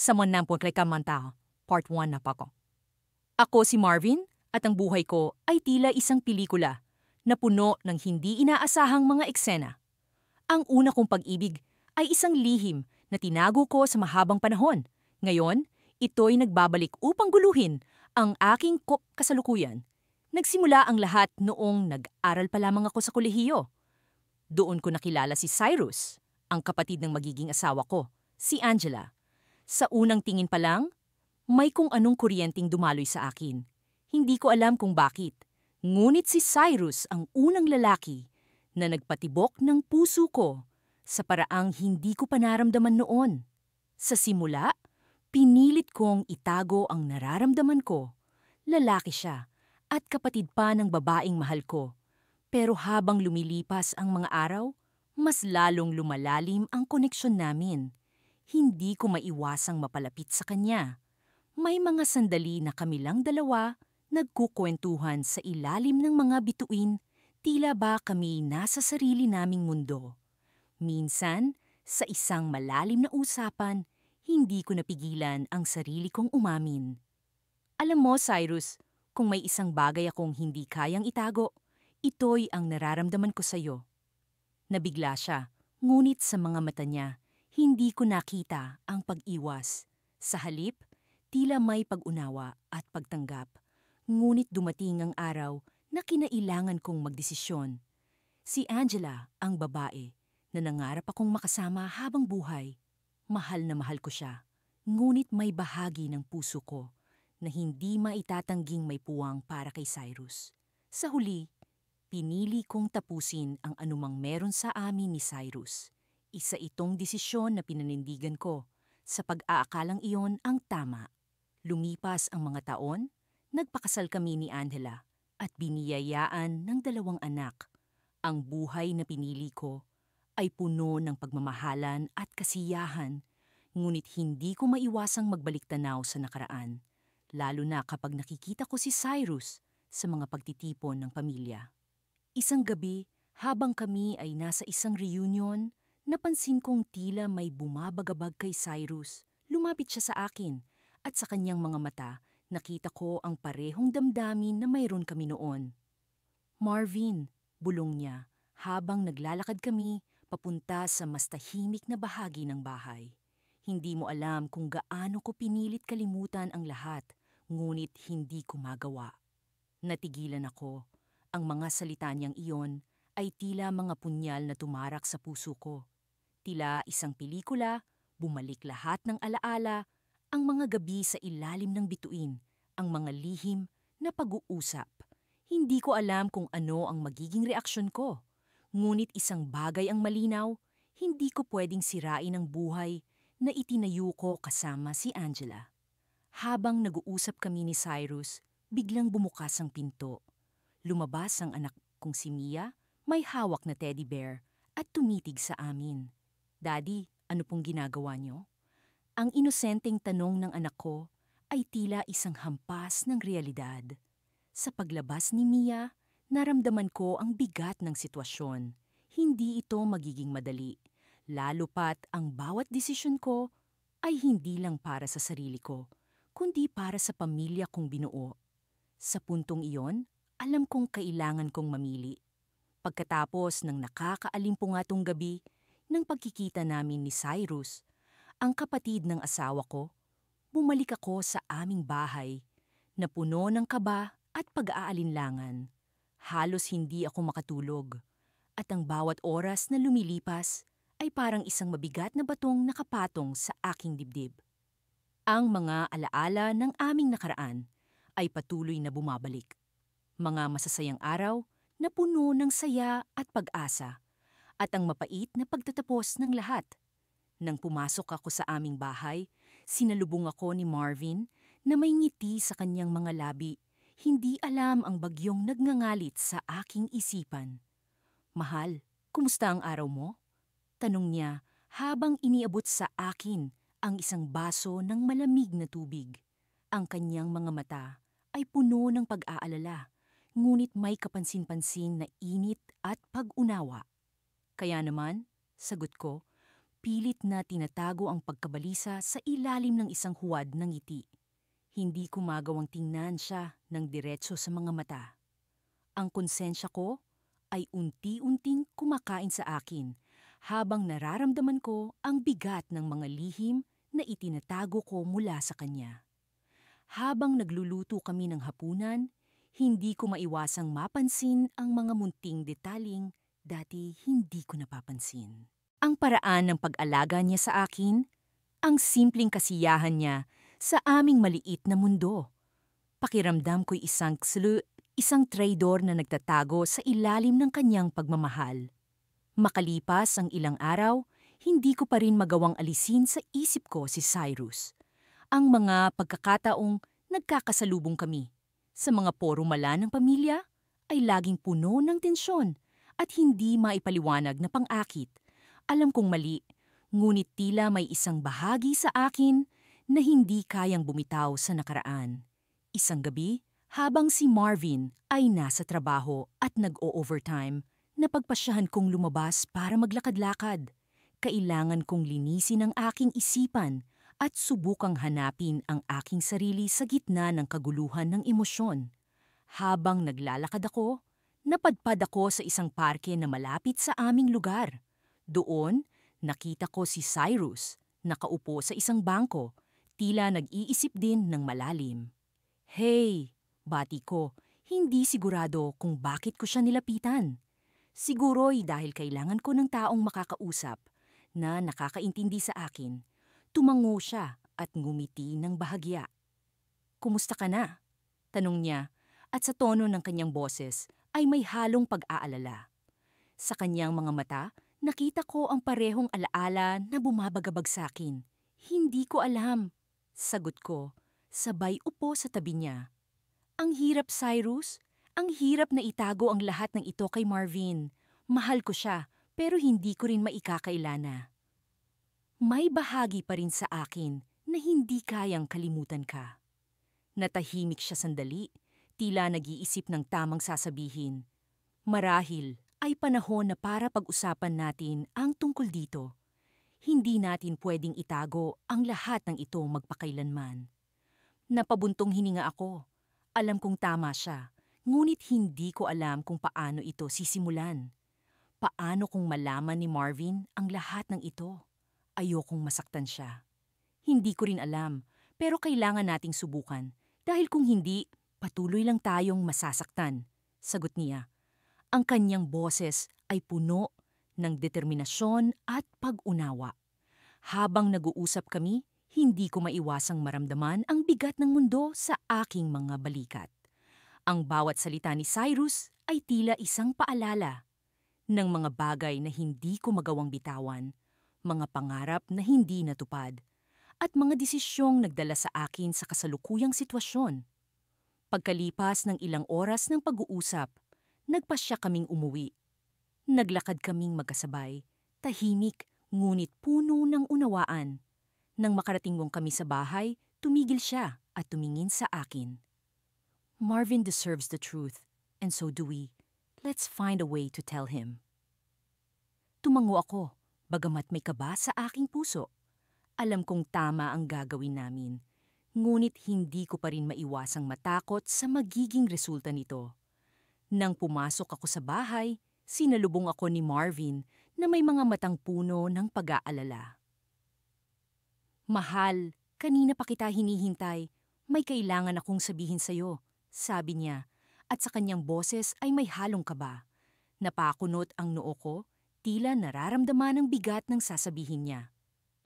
sa Manampon kay Kamanta, Part 1 na pa ko. Ako si Marvin at ang buhay ko ay tila isang pelikula na puno ng hindi inaasahang mga eksena. Ang una kong pag-ibig ay isang lihim na tinago ko sa mahabang panahon. Ngayon, ito'y nagbabalik upang guluhin ang aking kasalukuyan. Nagsimula ang lahat noong nag-aral pa lamang ako sa kolehiyo. Doon ko nakilala si Cyrus, ang kapatid ng magiging asawa ko, si Angela. Sa unang tingin pa lang, may kung anong kuryenteng dumaloy sa akin. Hindi ko alam kung bakit. Ngunit si Cyrus ang unang lalaki na nagpatibok ng puso ko sa paraang hindi ko pa naramdaman noon. Sa simula, pinilit kong itago ang nararamdaman ko. Lalaki siya at kapatid pa ng babaeng mahal ko. Pero habang lumilipas ang mga araw, mas lalong lumalalim ang koneksyon namin. Hindi ko maiwasang mapalapit sa kanya. May mga sandali na kami lang dalawa nagkukwentuhan sa ilalim ng mga bituin, tila ba kami nasa sarili naming mundo. Minsan, sa isang malalim na usapan, hindi ko napigilan ang sarili kong umamin. Alam mo, Cyrus, kung may isang bagay akong hindi kayang itago, ito'y ang nararamdaman ko sa'yo. Nabigla siya, ngunit sa mga mata niya, hindi ko nakita ang pag-iwas. Sa halip, tila may pag-unawa at pagtanggap. Ngunit dumating ang araw na kinailangan kong magdesisyon. Si Angela, ang babae, na nangarap akong makasama habang buhay. Mahal na mahal ko siya, ngunit may bahagi ng puso ko na hindi maitatanging may puwang para kay Cyrus. Sa huli, pinili kong tapusin ang anumang meron sa amin ni Cyrus. Isa itong desisyon na pinanindigan ko sa pag-aakalang iyon ang tama. Lumipas ang mga taon, nagpakasal kami ni Angela at biniyayaan ng 2 anak. Ang buhay na pinili ko ay puno ng pagmamahalan at kasiyahan, ngunit hindi ko maiwasang magbalik tanaw sa nakaraan, lalo na kapag nakikita ko si Cyrus sa mga pagtitipon ng pamilya. Isang gabi, habang kami ay nasa isang reunion, napansin kong tila may bumabagabag kay Cyrus. Lumapit siya sa akin at sa kanyang mga mata, nakita ko ang parehong damdamin na mayroon kami noon. Marvin, bulong niya habang naglalakad kami papunta sa mas tahimik na bahagi ng bahay. Hindi mo alam kung gaano ko pinilit kalimutan ang lahat, ngunit hindi ko magawa. Natigilan ako. Ang mga salita niyang iyon ay tila mga punyal na tumarak sa puso ko. Tila isang pelikula, bumalik lahat ng alaala, ang mga gabi sa ilalim ng bituin, ang mga lihim na pag-uusap. Hindi ko alam kung ano ang magiging reaksyon ko. Ngunit isang bagay ang malinaw, hindi ko pwedeng sirain ang buhay na itinayo ko kasama si Angela. Habang nag-uusap kami ni Cyrus, biglang bumukas ang pinto. Lumabas ang anak kong si Mia, may hawak na teddy bear at tumitig sa amin. Daddy, ano pong ginagawa niyo? Ang inosenteng tanong ng anak ko ay tila isang hampas ng realidad. Sa paglabas ni Mia, naramdaman ko ang bigat ng sitwasyon. Hindi ito magiging madali, lalo pat ang bawat desisyon ko ay hindi lang para sa sarili ko, kundi para sa pamilya kong binuo. Sa puntong iyon, alam kong kailangan kong mamili. Pagkatapos ng nakakaalimpungatong gabi ng pagkikita namin ni Cyrus, ang kapatid ng asawa ko, bumalik ako sa aming bahay na puno ng kaba at pag-aalinlangan. Halos hindi ako makatulog at ang bawat oras na lumilipas ay parang isang mabigat na batong nakapatong sa aking dibdib. Ang mga alaala ng aming nakaraan ay patuloy na bumabalik. Mga masasayang araw na puno ng saya at pag-asa at ang mapait na pagtatapos ng lahat. Nang pumasok ako sa aming bahay, sinalubong ako ni Marvin na may ngiti sa kanyang mga labi. Hindi alam ang bagyong nagngangalit sa aking isipan. Mahal, kumusta ang araw mo? Tanong niya habang iniabot sa akin ang isang baso ng malamig na tubig. Ang kanyang mga mata ay puno ng pag-aalala, ngunit may kapansin-pansin na init at pag-unawa. Kaya naman, sagot ko, pilit na tinatago ang pagkabalisa sa ilalim ng isang huwad ng ngiti. Hindi ko magawang tingnan siya ng diretso sa mga mata. Ang konsensya ko ay unti-unting kumakain sa akin habang nararamdaman ko ang bigat ng mga lihim na itinatago ko mula sa kanya. Habang nagluluto kami ng hapunan, hindi ko maiwasang mapansin ang mga munting detaling dati hindi ko napapansin. Ang paraan ng pag-alaga niya sa akin, ang simpleng kasiyahan niya sa aming maliit na mundo. Pakiramdam ko'y isang traidor na nagtatago sa ilalim ng kanyang pagmamahal. Makalipas ang ilang araw, hindi ko pa rin magawang alisin sa isip ko si Cyrus. Ang mga pagkakataong nagkakasalubong kami sa mga porumala ng pamilya ay laging puno ng tensyon at hindi maipaliwanag na pang-akit. Alam kong mali, ngunit tila may isang bahagi sa akin na hindi kayang bumitaw sa nakaraan. Isang gabi, habang si Marvin ay nasa trabaho at nag-o-overtime, napagpasyahan kong lumabas para maglakad-lakad. Kailangan kong linisin ang aking isipan at subukang hanapin ang aking sarili sa gitna ng kaguluhan ng emosyon. Habang naglalakad ako, napadpad ako sa isang parke na malapit sa aming lugar. Doon, nakita ko si Cyrus, nakaupo sa isang bangko, tila nag-iisip din ng malalim. "Hey!" Bati ko, hindi sigurado kung bakit ko siya nilapitan. Siguro'y dahil kailangan ko ng taong makakausap na nakakaintindi sa akin. Tumango siya at ngumiti ng bahagya. "Kumusta ka na?" tanong niya, at sa tono ng kanyang boses ay may halong pag-aalala. Sa kanyang mga mata, nakita ko ang parehong alaala na bumabagabag sa akin. "Hindi ko alam," sagot ko, sabay upo sa tabi niya. "Ang hirap, Cyrus. Ang hirap na itago ang lahat ng ito kay Marvin. Mahal ko siya, pero hindi ko rin maikakailana. May bahagi pa rin sa akin na hindi kayang kalimutan ka." Natahimik siya sandali, tila nag-iisip ng tamang sasabihin. Marahil ay panahon na para pag-usapan natin ang tungkol dito. Hindi natin pwedeng itago ang lahat ng ito magpakailanman. Napabuntong hininga ako. Alam kong tama siya, ngunit hindi ko alam kung paano ito sisimulan. Paano kung malaman ni Marvin ang lahat ng ito? Ayokong masaktan siya. Hindi ko rin alam, pero kailangan nating subukan. Dahil kung hindi, patuloy lang tayong masasaktan, sagot niya. Ang kanyang boses ay puno ng determinasyon at pag-unawa. Habang nag-uusap kami, hindi ko maiwasang maramdaman ang bigat ng mundo sa aking mga balikat. Ang bawat salita ni Cyrus ay tila isang paalala ng mga bagay na hindi ko magawang bitawan, mga pangarap na hindi natupad, at mga desisyong nagdala sa akin sa kasalukuyang sitwasyon. Pagkalipas ng ilang oras ng pag-uusap, nagpasya kaming umuwi. Naglakad kaming magkasabay, tahimik ngunit puno ng unawaan. Nang makarating mong kami sa bahay, tumigil siya at tumingin sa akin. "Marvin deserves the truth, and so do we. Let's find a way to tell him." Tumango ako, bagamat may kaba sa aking puso. Alam kong tama ang gagawin namin, ngunit hindi ko pa rin maiwasang matakot sa magiging resulta nito. Nang pumasok ako sa bahay, sinalubong ako ni Marvin na may mga matang puno ng pag-aalala. "Mahal, kanina pa kita hinihintay. May kailangan akong sabihin sa'yo," sabi niya, at sa kanyang boses ay may halong kaba. Napakunot ang noo ko, tila nararamdaman ang bigat ng sasabihin niya.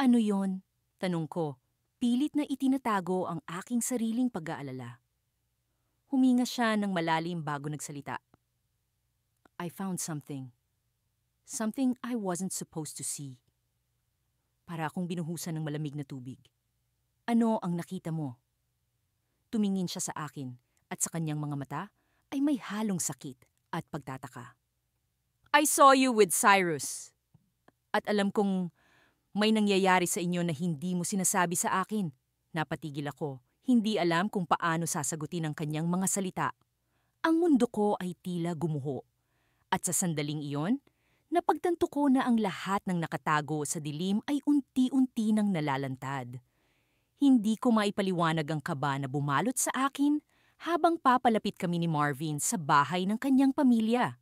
"Ano yon?" tanong ko, pilit na itinatago ang aking sariling pag-aalala. Huminga siya ng malalim bago nagsalita. "I found something. Something I wasn't supposed to see." Para akong binuhusan ng malamig na tubig. "Ano ang nakita mo?" Tumingin siya sa akin at sa kanyang mga mata ay may halong sakit at pagtataka. "I saw you with Cyrus. At alam kong may nangyayari sa inyo na hindi mo sinasabi sa akin." Napatigil ako, hindi alam kung paano sasagutin ang kanyang mga salita. Ang mundo ko ay tila gumuho. At sa sandaling iyon, Napagtanto ko na ang lahat ng nakatago sa dilim ay unti-unti nang nalalantad. Hindi ko maipaliwanag ang kaba na bumalot sa akin habang papalapit kami ni Marvin sa bahay ng kanyang pamilya.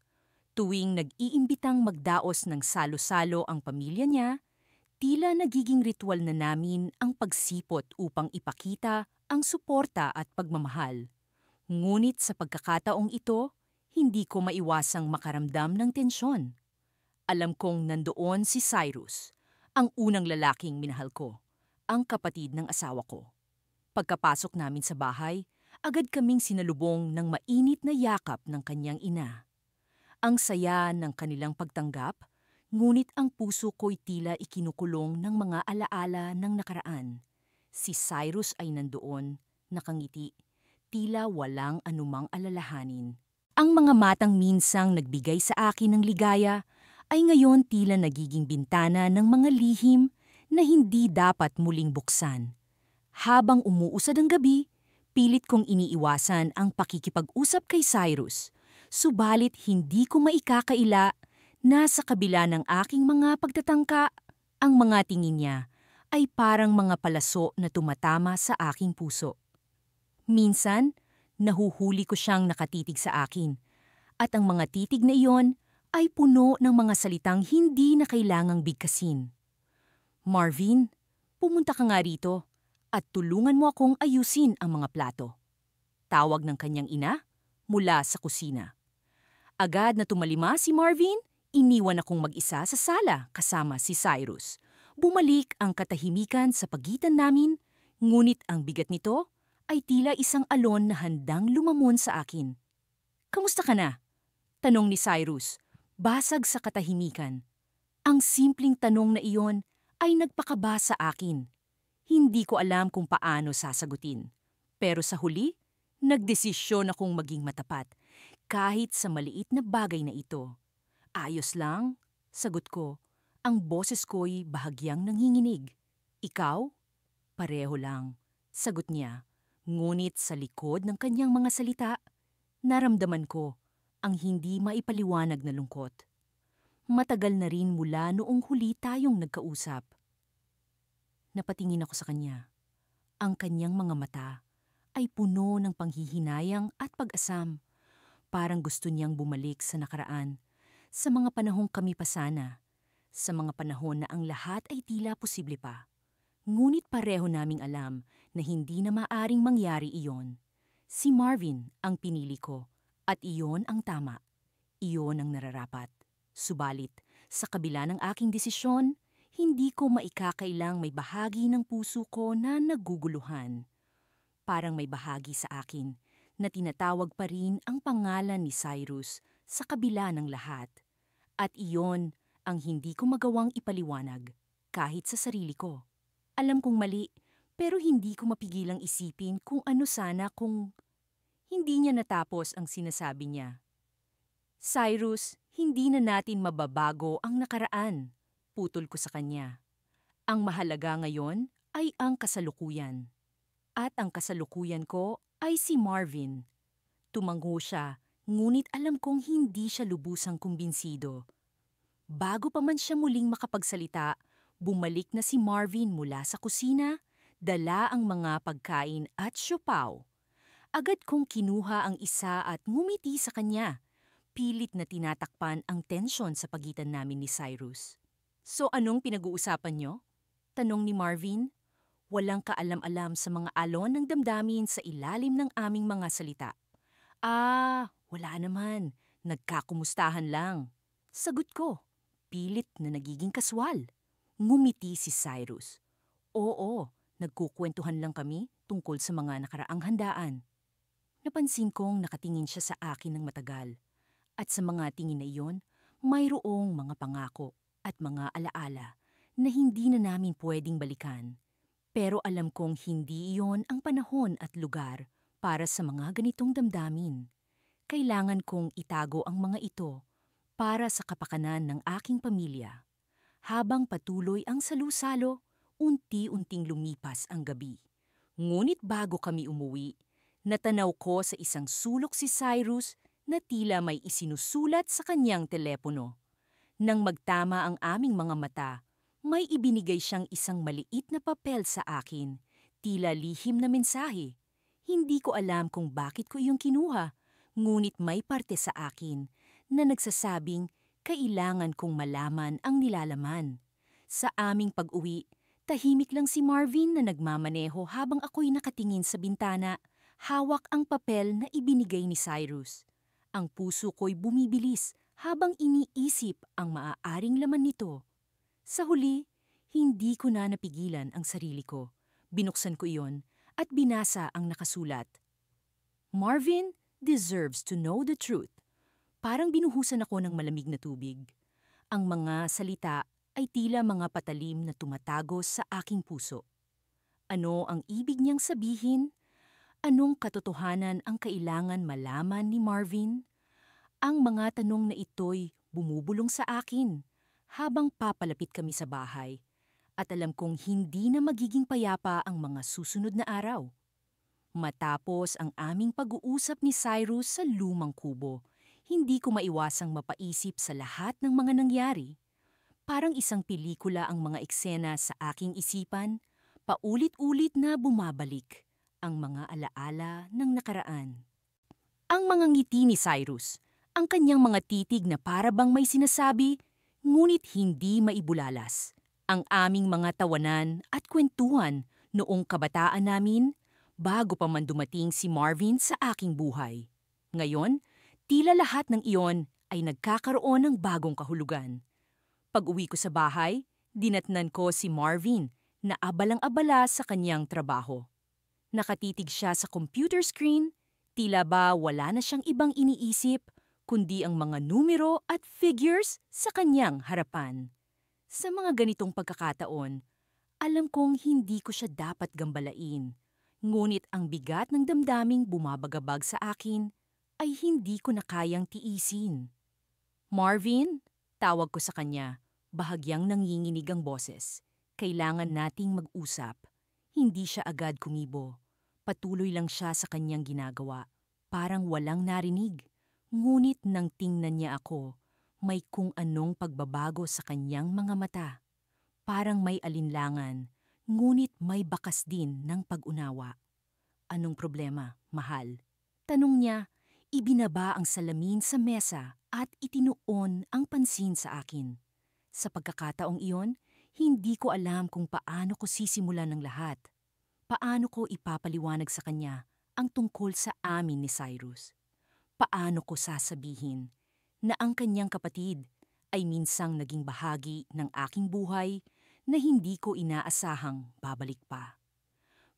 Tuwing nag-iimbitang magdaos ng salo-salo ang pamilya niya, tila nagiging ritual na namin ang pagsipot upang ipakita ang suporta at pagmamahal. Ngunit sa pagkakataong ito, hindi ko maiwasang makaramdam ng tensyon. Alam kong nandoon si Cyrus, ang unang lalaking minahal ko, ang kapatid ng asawa ko. Pagkapasok namin sa bahay, agad kaming sinalubong ng mainit na yakap ng kanyang ina. Ang saya ng kanilang pagtanggap, ngunit ang puso ko'y tila ikinukulong ng mga alaala ng nakaraan. Si Cyrus ay nandoon, nakangiti, tila walang anumang alalahanin. Ang mga matang minsang nagbigay sa akin ng ligaya ay ngayon tila nagiging bintana ng mga lihim na hindi dapat muling buksan. Habang umuusad ang gabi, pilit kong iniiwasan ang pakikipag-usap kay Cyrus. Subalit hindi ko maikakaila na sa kabila ng aking mga pagtatangka, ang mga tingin niya ay parang mga palaso na tumatama sa aking puso. Minsan, nahuhuli ko siyang nakatitig sa akin, at ang mga titig na iyon ay puno ng mga salitang hindi na kailangang bigkasin. Marvin, pumunta ka nga rito at tulungan mo akong ayusin ang mga plato. Tawag ng kanyang ina mula sa kusina. Agad na tumalima si Marvin, iniwan akong mag-isa sa sala kasama si Cyrus. Bumalik ang katahimikan sa pagitan namin, ngunit ang bigat nito ay tila isang alon na handang lumamon sa akin. "Kamusta ka na?" tanong ni Cyrus, basag sa katahimikan. Ang simpleng tanong na iyon ay nagpakaba sa akin. Hindi ko alam kung paano sasagutin. Pero sa huli, nagdesisyon akong maging matapat, kahit sa maliit na bagay na ito. "Ayos lang," sagot ko. Ang boses ko'y bahagyang nanginginig. "Ikaw?" "Pareho lang," sagot niya. Ngunit sa likod ng kanyang mga salita, naramdaman ko ang hindi maipaliwanag na lungkot. Matagal na rin mula noong huli tayong nagkausap. Napatingin ako sa kanya. Ang kanyang mga mata ay puno ng panghihinayang at pag-asam. Parang gusto niyang bumalik sa nakaraan, sa mga panahong kami pa sana, sa mga panahon na ang lahat ay tila posible pa. Ngunit pareho naming alam na hindi na maaring mangyari iyon. Si Marvin ang pinili ko, at iyon ang tama. Iyon ang nararapat. Subalit, sa kabila ng aking desisyon, hindi ko maikakailang may bahagi ng puso ko na naguguluhan. Parang may bahagi sa akin na tinatawag pa rin ang pangalan ni Cyrus sa kabila ng lahat. At iyon ang hindi ko magawang ipaliwanag kahit sa sarili ko. Alam kong mali, pero hindi ko mapigilang isipin kung ano sana kung hindi niya natapos ang sinasabi niya. "Cyrus, hindi na natin mababago ang nakaraan," putol ko sa kanya. "Ang mahalaga ngayon ay ang kasalukuyan. At ang kasalukuyan ko ay si Marvin." Tumango siya, ngunit alam kong hindi siya lubusang kumbinsido. Bago pa man siya muling makapagsalita, bumalik na si Marvin mula sa kusina, dala ang mga pagkain at siopaw. Agad kong kinuha ang isa at ngumiti sa kanya. Pilit na tinatakpan ang tensyon sa pagitan namin ni Cyrus. "So anong pinag-uusapan niyo?" tanong ni Marvin. Walang kaalam-alam sa mga alon ng damdamin sa ilalim ng aming mga salita. Wala naman. Nagkakumustahan lang." Sagot ko, pilit na nagiging kaswal. Ngumiti si Cyrus. "Oo, nagkukwentuhan lang kami tungkol sa mga nakaraang handaan." Napansin kong nakatingin siya sa akin ng matagal. At sa mga tingin na iyon, mayroong mga pangako at mga alaala na hindi na namin pwedeng balikan. Pero alam kong hindi iyon ang panahon at lugar para sa mga ganitong damdamin. Kailangan kong itago ang mga ito para sa kapakanan ng aking pamilya. Habang patuloy ang salusalo, unti-unting lumipas ang gabi. Ngunit bago kami umuwi, natanaw ko sa isang sulok si Cyrus na tila may isinusulat sa kanyang telepono. Nang magtama ang aming mga mata, may ibinigay siyang isang maliit na papel sa akin, tila lihim na mensahe. Hindi ko alam kung bakit ko iyong kinuha, ngunit may parte sa akin na nagsasabing kailangan kong malaman ang nilalaman. Sa aming pag-uwi, tahimik lang si Marvin na nagmamaneho habang ako'y nakatingin sa bintana, hawak ang papel na ibinigay ni Cyrus. Ang puso ko'y bumibilis habang iniisip ang maaaring laman nito. Sa huli, hindi ko na napigilan ang sarili ko. Binuksan ko iyon at binasa ang nakasulat. Marvin deserves to know the truth. Parang binuhusan ako ng malamig na tubig. Ang mga salita ay tila mga patalim na tumatagos sa aking puso. Ano ang ibig niyang sabihin? Anong katotohanan ang kailangan malaman ni Marvin? Ang mga tanong na ito'y bumubulong sa akin habang papalapit kami sa bahay at alam kong hindi na magiging payapa ang mga susunod na araw. Matapos ang aming pag-uusap ni Cyrus sa lumang kubo, hindi ko maiwasang mapaisip sa lahat ng mga nangyari. Parang isang pelikula ang mga eksena sa aking isipan, paulit-ulit na bumabalik ang mga alaala ng nakaraan. Ang mga ngiti ni Cyrus, ang kanyang mga titig na para bang may sinasabi, ngunit hindi maibulalas. Ang aming mga tawanan at kwentuhan noong kabataan namin, bago pa man dumating si Marvin sa aking buhay. Ngayon, tila lahat ng iyon ay nagkakaroon ng bagong kahulugan. Pag-uwi ko sa bahay, dinatnan ko si Marvin na abalang-abala sa kanyang trabaho. Nakatitig siya sa computer screen, tila ba wala na siyang ibang iniisip kundi ang mga numero at figures sa kanyang harapan. Sa mga ganitong pagkakataon, alam kong hindi ko siya dapat gambalain. Ngunit ang bigat ng damdaming bumabagabag sa akin ay hindi ko na kayang tiisin. Marvin, tawag ko sa kanya, bahagyang nanginginig ang boses. Kailangan nating mag-usap. Hindi siya agad kumibo. Patuloy lang siya sa kanyang ginagawa. Parang walang narinig. Ngunit nang tingnan niya ako, may kung anong pagbabago sa kanyang mga mata. Parang may alinlangan, ngunit may bakas din ng pag-unawa. Anong problema, mahal? Tanong niya, ibinaba ang salamin sa mesa at itinuon ang pansin sa akin. Sa pagkakataong iyon, hindi ko alam kung paano ko sisimulan ng lahat. Paano ko ipapaliwanag sa kanya ang tungkol sa amin ni Cyrus? Paano ko sasabihin na ang kanyang kapatid ay minsang naging bahagi ng aking buhay na hindi ko inaasahang babalik pa?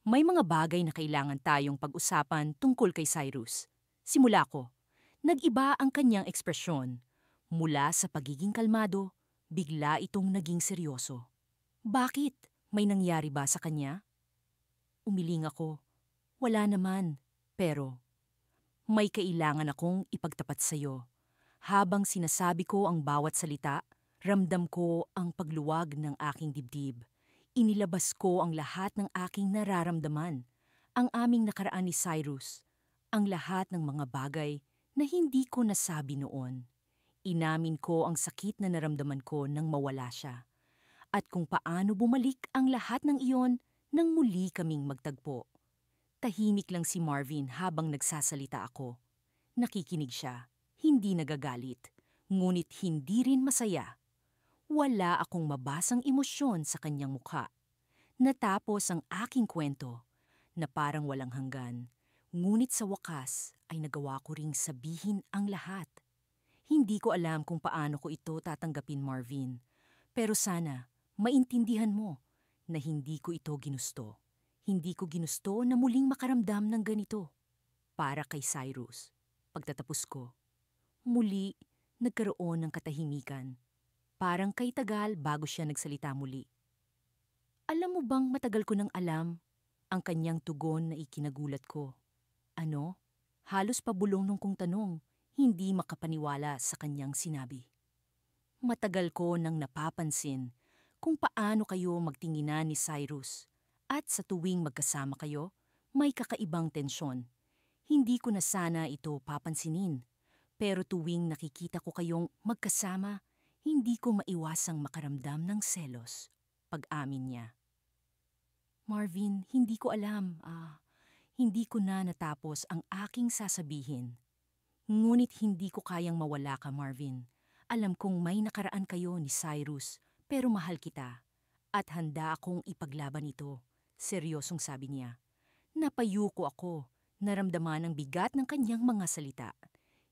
May mga bagay na kailangan tayong pag-usapan tungkol kay Cyrus. Simula ko, nag-iba ang kanyang ekspresyon. Mula sa pagiging kalmado, bigla itong naging seryoso. Bakit? May nangyari ba sa kanya? Umiling ako. Wala naman, pero may kailangan akong ipagtapat sa iyo. Habang sinasabi ko ang bawat salita, ramdam ko ang pagluwag ng aking dibdib. Inilabas ko ang lahat ng aking nararamdaman. Ang aming nakaraan ni Cyrus. Ang lahat ng mga bagay na hindi ko nasabi noon. Inamin ko ang sakit na naramdaman ko nang mawala siya. At kung paano bumalik ang lahat ng iyon nang muli kaming magtagpo. Tahimik lang si Marvin habang nagsasalita ako. Nakikinig siya, hindi nagagalit, ngunit hindi rin masaya. Wala akong mabasang emosyon sa kanyang mukha. Natapos ang aking kwento na parang walang hanggan, ngunit sa wakas ay nagawa ko ring sabihin ang lahat. Hindi ko alam kung paano ko ito tatanggapin, Marvin, pero sana maintindihan mo na hindi ko ito ginusto. Hindi ko ginusto na muling makaramdam ng ganito. Para kay Cyrus. Pagtatapos ko, muli nagkaroon ng katahimikan. Parang kay tagal bago siya nagsalita muli. Alam mo bang matagal ko nang alam ang kanyang tugon na ikinagulat ko? Ano? Halos pabulong nung kong tanong, hindi makapaniwala sa kanyang sinabi. Matagal ko nang napapansin kung paano kayo magtinginan ni Cyrus. At sa tuwing magkasama kayo, may kakaibang tensyon. Hindi ko na sana ito papansinin. Pero tuwing nakikita ko kayong magkasama, Hindi ko maiwasang makaramdam ng selos pag-amin niya. Marvin, hindi ko alam. Hindi ko na natapos ang aking sasabihin. Ngunit hindi ko kayang mawala ka, Marvin. Alam kong may nakaraan kayo ni Cyrus, pero mahal kita. At handa akong ipaglaban ito. Seryosong sabi niya. Napayuko ako. Naramdaman ang bigat ng kanyang mga salita.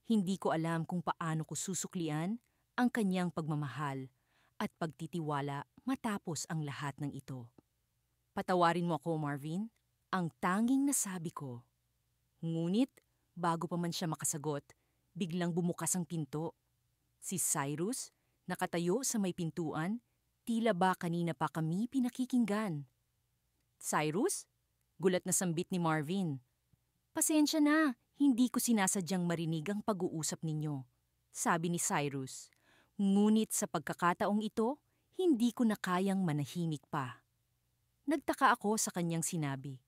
Hindi ko alam kung paano ko susuklian ang kanyang pagmamahal at pagtitiwala matapos ang lahat ng ito. Patawarin mo ako, Marvin, ang tanging nasabi ko. Ngunit, bago pa man siya makasagot, biglang bumukas ang pinto. Si Cyrus, nakatayo sa may pintuan, tila ba kanina pa kami pinakikinggan. Cyrus? Gulat na sambit ni Marvin. Pasensya na, hindi ko sinasadyang marinig ang pag-uusap ninyo, sabi ni Cyrus. Ngunit sa pagkakataong ito, hindi ko na kayang manahimik pa. Nagtaka ako sa kanyang sinabi.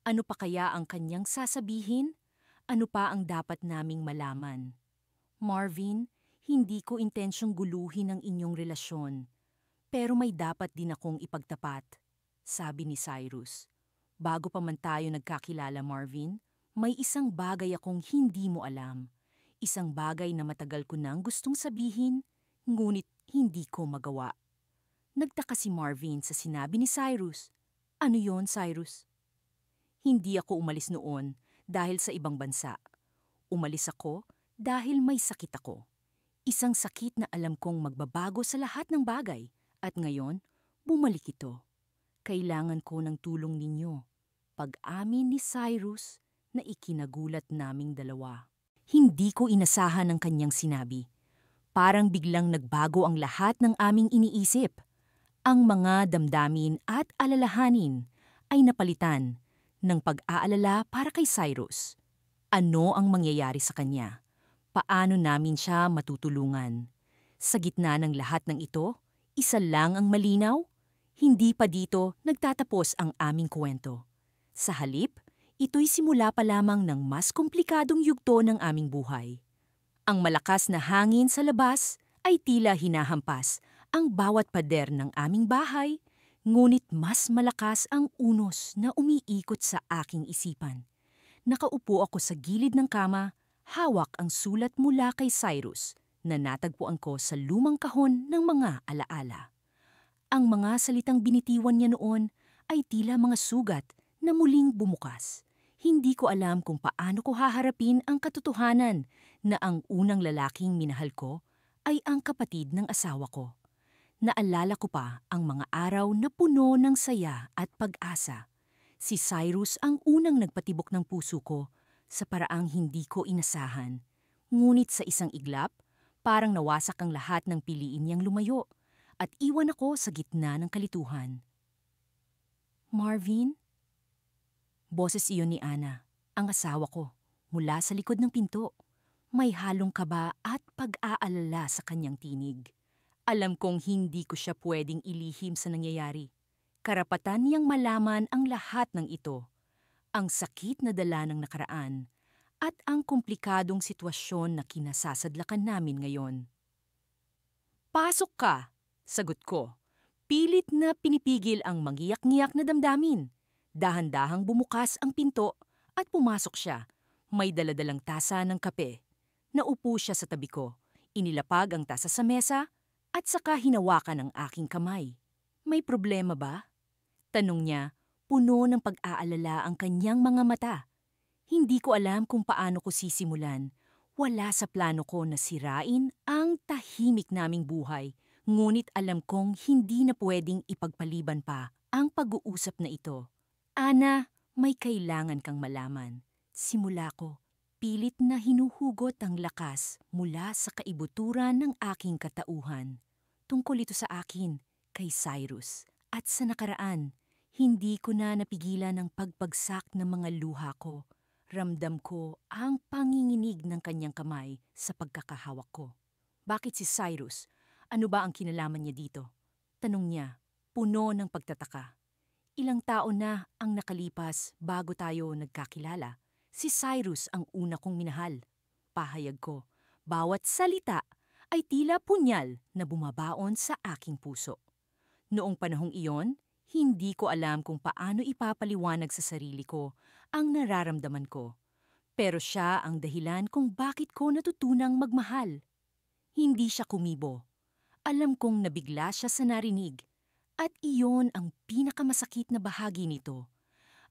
Ano pa kaya ang kanyang sasabihin? Ano pa ang dapat naming malaman? Marvin, hindi ko intensyong guluhin ang inyong relasyon. Pero may dapat din akong ipagtapat, sabi ni Cyrus. Bago pa man tayo nagkakilala, Marvin, may isang bagay akong hindi mo alam. Isang bagay na matagal ko nang gustong sabihin, ngunit hindi ko magawa. Nagtaka si Marvin sa sinabi ni Cyrus. Ano yon, Cyrus? Hindi ako umalis noon dahil sa ibang bansa. Umalis ako dahil may sakit ako. Isang sakit na alam kong magbabago sa lahat ng bagay at ngayon, bumalik ito. Kailangan ko ng tulong ninyo. Pag-amin ni Cyrus na ikinagulat naming dalawa. Hindi ko inasahan ang kanyang sinabi. Parang biglang nagbago ang lahat ng aming iniisip. Ang mga damdamin at alalahanin ay napalitan ng pag-aalala para kay Cyrus. Ano ang mangyayari sa kanya? Paano namin siya matutulungan? Sa gitna ng lahat ng ito, isa lang ang malinaw? Hindi pa dito nagtatapos ang aming kwento. Sa halip, ito'y simula pa lamang ng mas komplikadong yugto ng aming buhay. Ang malakas na hangin sa labas ay tila hinahampas ang bawat pader ng aming bahay, ngunit mas malakas ang unos na umiikot sa aking isipan. Nakaupo ako sa gilid ng kama, hawak ang sulat mula kay Cyrus na natagpuan ko sa lumang kahon ng mga alaala. Ang mga salitang binitiwan niya noon ay tila mga sugat na muling bumukas. Hindi ko alam kung paano ko haharapin ang katotohanan na ang unang lalaking minahal ko ay ang kapatid ng asawa ko. Naalala ko pa ang mga araw na puno ng saya at pag-asa. Si Cyrus ang unang nagpatibok ng puso ko sa paraang hindi ko inasahan. Ngunit sa isang iglap, parang nawasak ang lahat ng piliin niyang lumayo at iwan ako sa gitna ng kalituhan. Marvin? Boses iyon ni Ana, ang asawa ko, mula sa likod ng pinto. May halong kaba at pag-aalala sa kanyang tinig. Alam kong hindi ko siya pwedeng ilihim sa nangyayari. Karapatan niyang malaman ang lahat ng ito. Ang sakit na dala ng nakaraan at ang komplikadong sitwasyon na kinasasadlakan namin ngayon. Pasok ka, sagot ko. Pilit na pinipigil ang mangiyak-ngiyak na damdamin. Dahan-dahang bumukas ang pinto at pumasok siya. May daladalang tasa ng kape. Naupo siya sa tabi ko. Inilapag ang tasa sa mesa at saka hinawakan ang aking kamay. May problema ba? Tanong niya, puno ng pag-aalala ang kanyang mga mata. Hindi ko alam kung paano ko sisimulan. Wala sa plano ko na sirain ang tahimik naming buhay, ngunit alam kong hindi na pwedeng ipagpaliban pa ang pag-uusap na ito. Ana, may kailangan kang malaman. Simula ko, pilit na hinuhugot ang lakas mula sa kaibuturan ng aking katauhan. Tungkol ito sa akin, kay Cyrus. At sa nakaraan, hindi ko na napigilan ang pagbagsak ng mga luha ko. Ramdam ko ang panginginig ng kanyang kamay sa pagkakahawak ko. Bakit si Cyrus? Ano ba ang kinalaman niya dito? Tanong niya, puno ng pagtataka. Ilang taon na ang nakalipas bago tayo nagkakilala. Si Cyrus ang una kong minahal. Pahayag ko, bawat salita ay tila punyal na bumabaon sa aking puso. Noong panahong iyon, hindi ko alam kung paano ipapaliwanag sa sarili ko ang nararamdaman ko. Pero siya ang dahilan kung bakit ko natutunang magmahal. Hindi siya kumibo. Alam kong nabigla siya sa narinig. At iyon ang pinakamasakit na bahagi nito.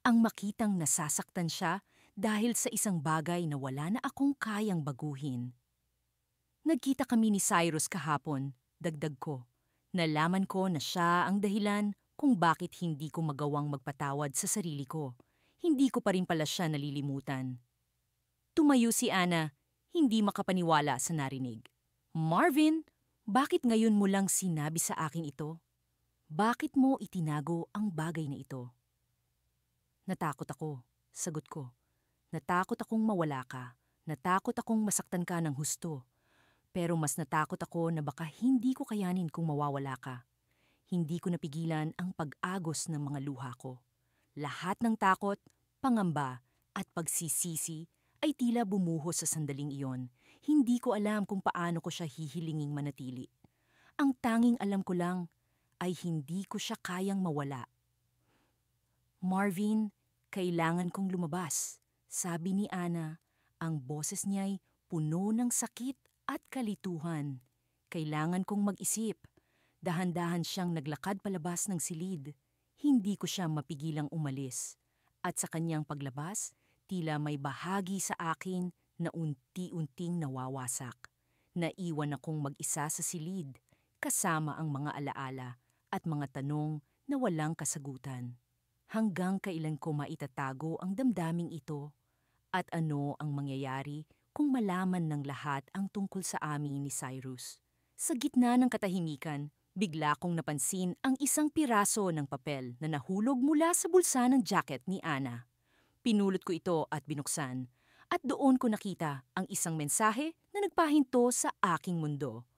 Ang makitang nasasaktan siya dahil sa isang bagay na wala na akong kayang baguhin. Nagkita kami ni Cyrus kahapon, dagdag ko. Nalaman ko na siya ang dahilan kung bakit hindi ko magawang magpatawad sa sarili ko. Hindi ko pa rin pala siya nalilimutan. Tumayo si Ana, hindi makapaniwala sa narinig. Marvin, bakit ngayon mo lang sinabi sa akin ito? Bakit mo itinago ang bagay na ito? Natakot ako, sagot ko. Natakot akong mawala ka. Natakot akong masaktan ka ng husto. Pero mas natakot ako na baka hindi ko kayanin kung mawawala ka. Hindi ko napigilan ang pag-agos ng mga luha ko. Lahat ng takot, pangamba, at pagsisisi ay tila bumuhos sa sandaling iyon. Hindi ko alam kung paano ko siya hihilinging manatili. Ang tanging alam ko lang ay hindi ko siya kayang mawala. Marvin, kailangan kong lumabas, sabi ni Ana. Ang boses niya'y puno ng sakit at kalituhan. Kailangan kong mag-isip. Dahan-dahan siyang naglakad palabas ng silid. Hindi ko siya mapigilang umalis. At sa kanyang paglabas, tila may bahagi sa akin na unti-unting nawawasak. Naiwan akong mag-isa sa silid, kasama ang mga alaala at mga tanong na walang kasagutan. Hanggang kailan ko maitatago ang damdaming ito? At ano ang mangyayari kung malaman ng lahat ang tungkol sa amin ni Cyrus? Sa gitna ng katahimikan, bigla kong napansin ang isang piraso ng papel na nahulog mula sa bulsa ng jacket ni Ana. Pinulot ko ito at binuksan, at doon ko nakita ang isang mensahe na nagpahinto sa aking mundo.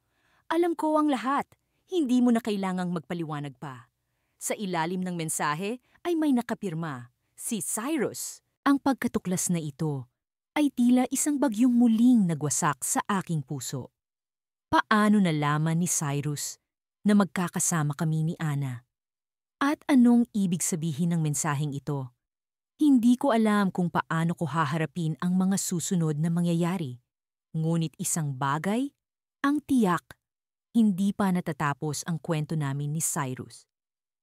Alam ko ang lahat, hindi mo na kailangang magpaliwanag pa. Sa ilalim ng mensahe ay may nakapirma, si Cyrus. Ang pagkatuklas na ito ay tila isang bagyong muling nagwasak sa aking puso. Paano nalaman ni Cyrus na magkakasama kami ni Ana? At anong ibig sabihin ng mensaheng ito? Hindi ko alam kung paano ko haharapin ang mga susunod na mangyayari. Ngunit isang bagay, ang tiyak, hindi pa natatapos ang kwento namin ni Cyrus.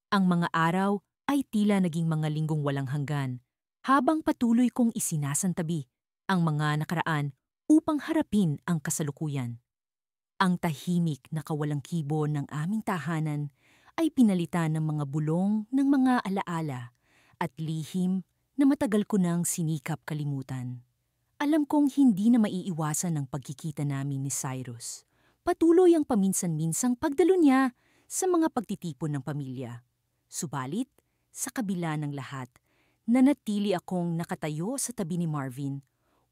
Ang mga araw ay tila naging mga linggong walang hanggan, habang patuloy kong isinasantabi ang mga nakaraan upang harapin ang kasalukuyan. Ang tahimik na kawalang kibo ng aming tahanan ay pinalitan ng mga bulong ng mga alaala at lihim na matagal ko nang sinikap kalimutan. Alam kong hindi na maiiwasan ang pagkikita namin ni Cyrus. Patuloy ang paminsan-minsang pagdalo niya sa mga pagtitipon ng pamilya. Subalit, sa kabila ng lahat, nanatili akong nakatayo sa tabi ni Marvin,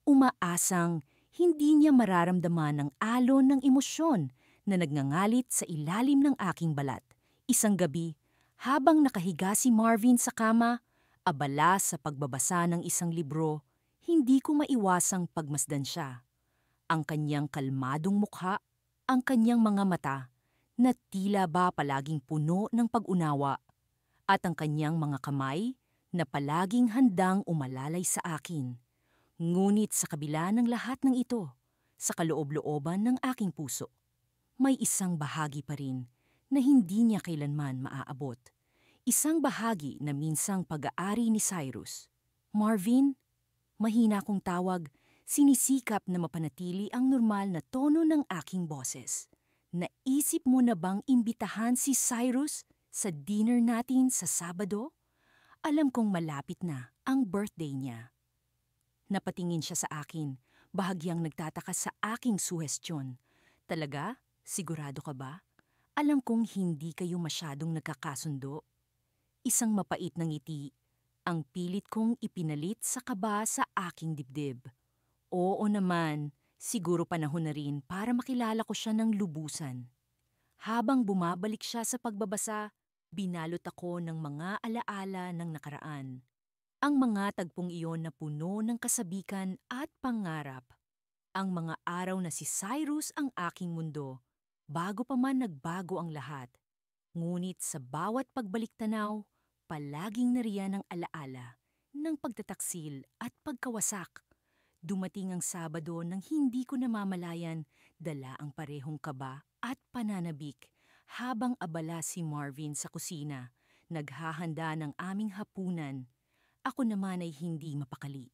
umaasang hindi niya mararamdaman ang alon ng emosyon na nagngangalit sa ilalim ng aking balat. Isang gabi, habang nakahiga si Marvin sa kama, abala sa pagbabasa ng isang libro, hindi ko maiwasang pagmasdan siya. Ang kanyang kalmadong mukha, ang kanyang mga mata, na tila ba palaging puno ng pag-unawa, at ang kanyang mga kamay na palaging handang umalalay sa akin. Ngunit sa kabila ng lahat ng ito, sa kaloob-looban ng aking puso, may isang bahagi pa rin na hindi niya kailanman maaabot. Isang bahagi na minsang pag-aari ni Cyrus. Marvin, mahina kong tawag, sinisikap na mapanatili ang normal na tono ng aking boses. Naisip mo na bang imbitahan si Cyrus sa dinner natin sa Sabado? Alam kong malapit na ang birthday niya. Napatingin siya sa akin, bahagyang nagtataka sa aking suhestyon. Talaga? Sigurado ka ba? Alam kong hindi kayo masyadong nagkakasundo. Isang mapait na ngiti, ang pilit kong ipinalit sa kaba sa aking dibdib. Oo naman, siguro panahon na rin para makilala ko siya ng lubusan. Habang bumabalik siya sa pagbabasa, binalot ako ng mga alaala ng nakaraan. Ang mga tagpong iyon na puno ng kasabikan at pangarap. Ang mga araw na si Cyrus ang aking mundo, bago pa man nagbago ang lahat. Ngunit sa bawat pagbalik-tanaw, palaging nariyan ang alaala ng pagtataksil at pagkawasak. Dumating ang Sabado nang hindi ko namamalayan, dala ang parehong kaba at pananabik habang abala si Marvin sa kusina, naghahanda ng aming hapunan. Ako naman ay hindi mapakali.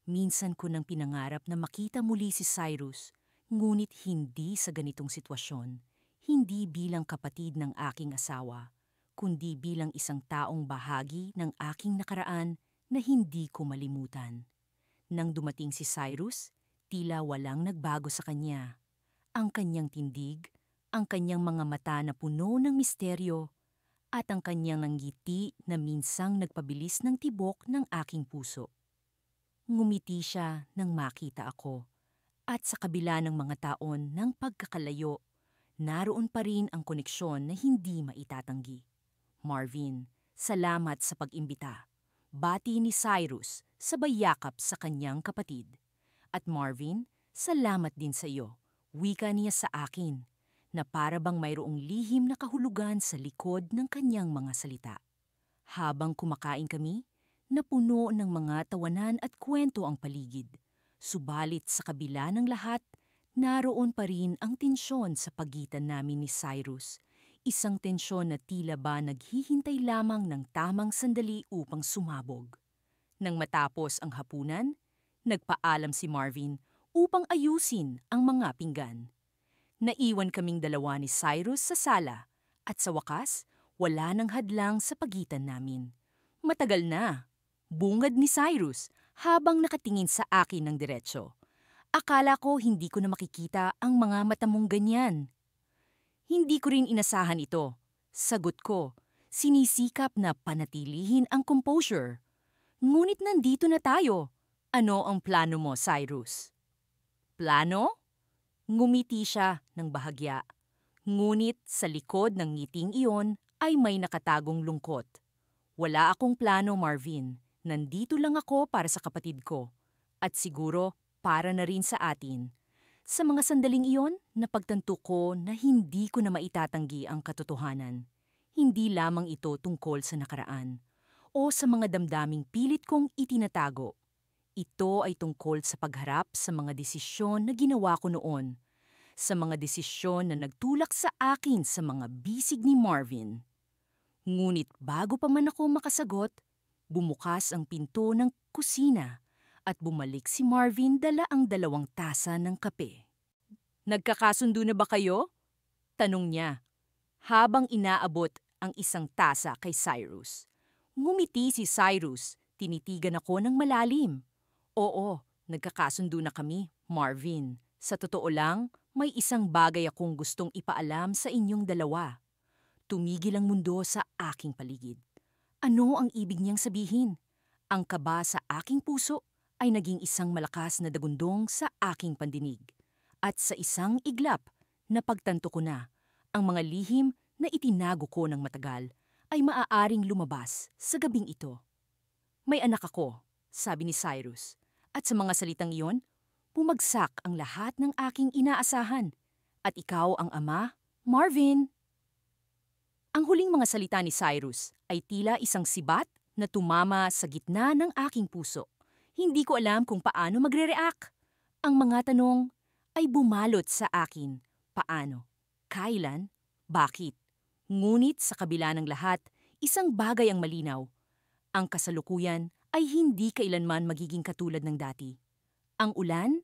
Minsan ko nang pinangarap na makita muli si Cyrus, ngunit hindi sa ganitong sitwasyon. Hindi bilang kapatid ng aking asawa, kundi bilang isang taong bahagi ng aking nakaraan na hindi ko malimutan. Nang dumating si Cyrus, tila walang nagbago sa kanya. Ang kanyang tindig, ang kanyang mga mata na puno ng misteryo, at ang kanyang ngiti na minsang nagpabilis ng tibok ng aking puso. Ngumiti siya nang makita ako, at sa kabila ng mga taon ng pagkakalayo, naroon pa rin ang koneksyon na hindi maitatanggi. Marvin, salamat sa pag-imbita. Bati ni Cyrus sabay yakap sa kanyang kapatid. At Marvin, salamat din sa iyo. Wika niya sa akin na para bang mayroong lihim na kahulugan sa likod ng kanyang mga salita. Habang kumakain kami, napuno ng mga tawanan at kwento ang paligid. Subalit sa kabila ng lahat, naroon pa rin ang tensyon sa pagitan namin ni Cyrus. Isang tensyon na tila ba naghihintay lamang ng tamang sandali upang sumabog. Nang matapos ang hapunan, nagpaalam si Marvin upang ayusin ang mga pinggan. Naiwan kaming dalawa ni Cyrus sa sala at sa wakas, wala nang hadlang sa pagitan namin. Matagal na. Bungad ni Cyrus habang nakatingin sa akin ng diretsyo. Akala ko hindi ko na makikita ang mga mata mong ganyan. Hindi ko rin inasahan ito. Sagot ko, sinisikap na panatilihin ang composure. Ngunit nandito na tayo. Ano ang plano mo, Cyrus? Plano? Ngumiti siya ng bahagya. Ngunit sa likod ng ngiting iyon ay may nakatagong lungkot. Wala akong plano, Marvin. Nandito lang ako para sa kapatid ko. At siguro para na rin sa atin. Sa mga sandaling iyon, napagtanto ko na hindi ko na maitatanggi ang katotohanan. Hindi lamang ito tungkol sa nakaraan o sa mga damdaming pilit kong itinatago. Ito ay tungkol sa pagharap sa mga desisyon na ginawa ko noon, sa mga desisyon na nagtulak sa akin sa mga bisig ni Marvin. Ngunit bago pa man ako makasagot, bumukas ang pinto ng kusina at bumalik si Marvin dala ang 2 tasa ng kape. Nagkakasundo na ba kayo? Tanong niya, habang inaabot ang 1 tasa kay Cyrus. Ngumiti si Cyrus, tinitigan ako ng malalim. Oo, nagkakasundo na kami, Marvin. Sa totoo lang, may isang bagay akong gustong ipaalam sa inyong dalawa. Tumigil ang mundo sa aking paligid. Ano ang ibig niyang sabihin? Ang kaba sa aking puso ay naging isang malakas na dagundong sa aking pandinig. At sa isang iglap, napagtanto ko na ang mga lihim na itinago ko ng matagal ay maaaring lumabas sa gabing ito. May anak ako, sabi ni Cyrus, at sa mga salitang iyon, bumagsak ang lahat ng aking inaasahan. At ikaw ang ama, Marvin. Ang huling mga salita ni Cyrus ay tila isang sibat na tumama sa gitna ng aking puso. Hindi ko alam kung paano magre-react. Ang mga tanong ay bumalot sa akin. Paano? Kailan? Bakit? Ngunit sa kabila ng lahat, isang bagay ang malinaw. Ang kasalukuyan ay hindi kailanman magiging katulad ng dati. Ang ulan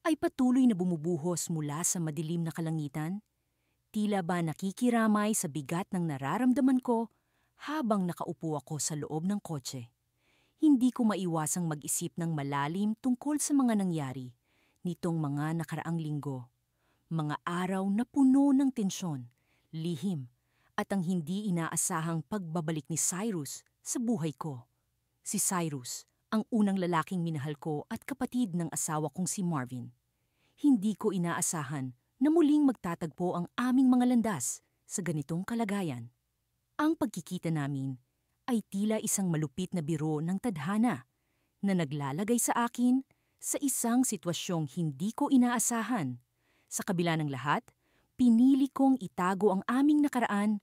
ay patuloy na bumubuhos mula sa madilim na kalangitan. Tila ba nakikiramay sa bigat ng nararamdaman ko habang nakaupo ako sa loob ng kotse. Hindi ko maiwasang mag-isip ng malalim tungkol sa mga nangyari nitong mga nakaraang linggo. Mga araw na puno ng tensyon, lihim, at ang hindi inaasahang pagbabalik ni Cyrus sa buhay ko. Si Cyrus, ang unang lalaking minahal ko at kapatid ng asawa kong si Marvin. Hindi ko inaasahan na muling magtatagpo ang aming mga landas sa ganitong kalagayan. Ang pagkikita namin ay tila isang malupit na biro ng tadhana na naglalagay sa akin sa isang sitwasyong hindi ko inaasahan. Sa kabila ng lahat, pinili kong itago ang aming nakaraan,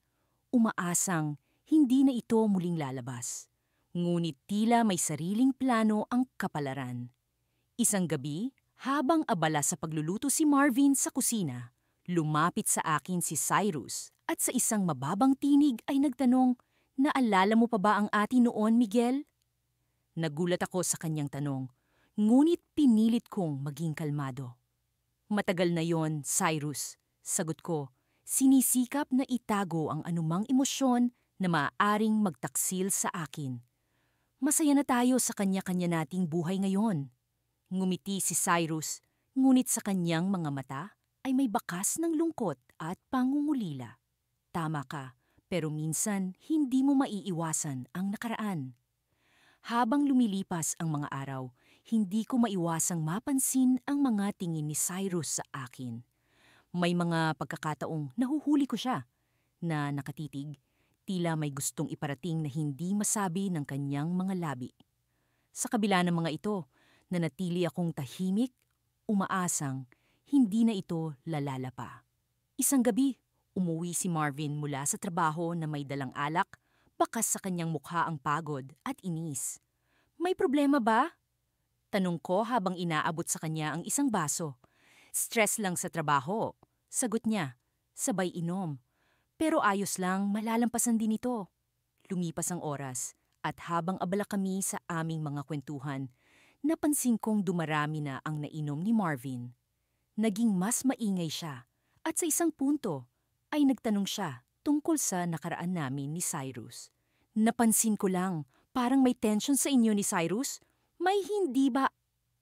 umaasang hindi na ito muling lalabas. Ngunit tila may sariling plano ang kapalaran. Isang gabi, habang abala sa pagluluto si Marvin sa kusina, lumapit sa akin si Cyrus at sa isang mababang tinig ay nagtanong, "Naalala mo pa ba ang atin noon, Miguel?" Nagulat ako sa kanyang tanong, ngunit pinilit kong maging kalmado. "Matagal na yon, Cyrus," sagot ko, sinisikap na itago ang anumang emosyon na maaaring magtaksil sa akin. "Masaya na tayo sa kanya-kanya nating buhay ngayon." Ngumiti si Cyrus, ngunit sa kanyang mga mata ay may bakas ng lungkot at pangungulila. "Tama ka, pero minsan hindi mo maiiwasan ang nakaraan." Habang lumilipas ang mga araw, hindi ko maiwasang mapansin ang mga tingin ni Cyrus sa akin. May mga pagkakataong nahuhuli ko siya, na nakatitig, tila may gustong iparating na hindi masabi ng kanyang mga labi. Sa kabila ng mga ito, nanatili akong tahimik, umaasang hindi na ito lalala pa. Isang gabi, umuwi si Marvin mula sa trabaho na may dalang alak, bakas sa kanyang mukha ang pagod at inis. "May problema ba?" Tanong ko habang inaabot sa kanya ang isang baso. "Stress lang sa trabaho," sagot niya, sabay inom. "Pero ayos lang, malalampasan din ito." Lumipas ang oras at habang abala kami sa aming mga kwentuhan, napansin kong dumarami na ang nainom ni Marvin. Naging mas maingay siya at sa isang punto ay nagtanong siya tungkol sa nakaraan namin ni Cyrus. "Napansin ko lang, parang may tension sa inyo ni Cyrus. May hindi ba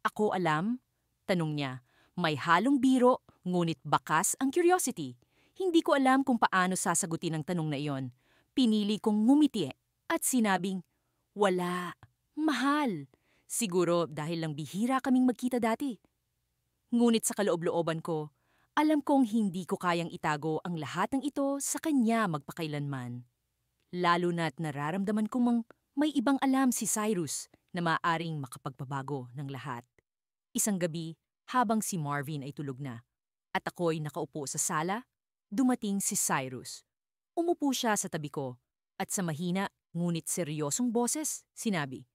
ako alam?" Tanong niya. May halong biro, ngunit bakas ang curiosity. Hindi ko alam kung paano sasagutin ang tanong na iyon. Pinili kong ngumiti at sinabing, "Wala. Mahal. Siguro dahil lang bihira kaming magkita dati." Ngunit sa kaloob-looban ko, alam kong hindi ko kayang itago ang lahat ng ito sa kanya magpakailanman. Lalo na't nararamdaman kong may ibang alam si Cyrus na maaaring makapagpabago ng lahat. Isang gabi, habang si Marvin ay tulog na at ako'y nakaupo sa sala, dumating si Cyrus. Umupo siya sa tabi ko at sa mahina ngunit seryosong boses, sinabi,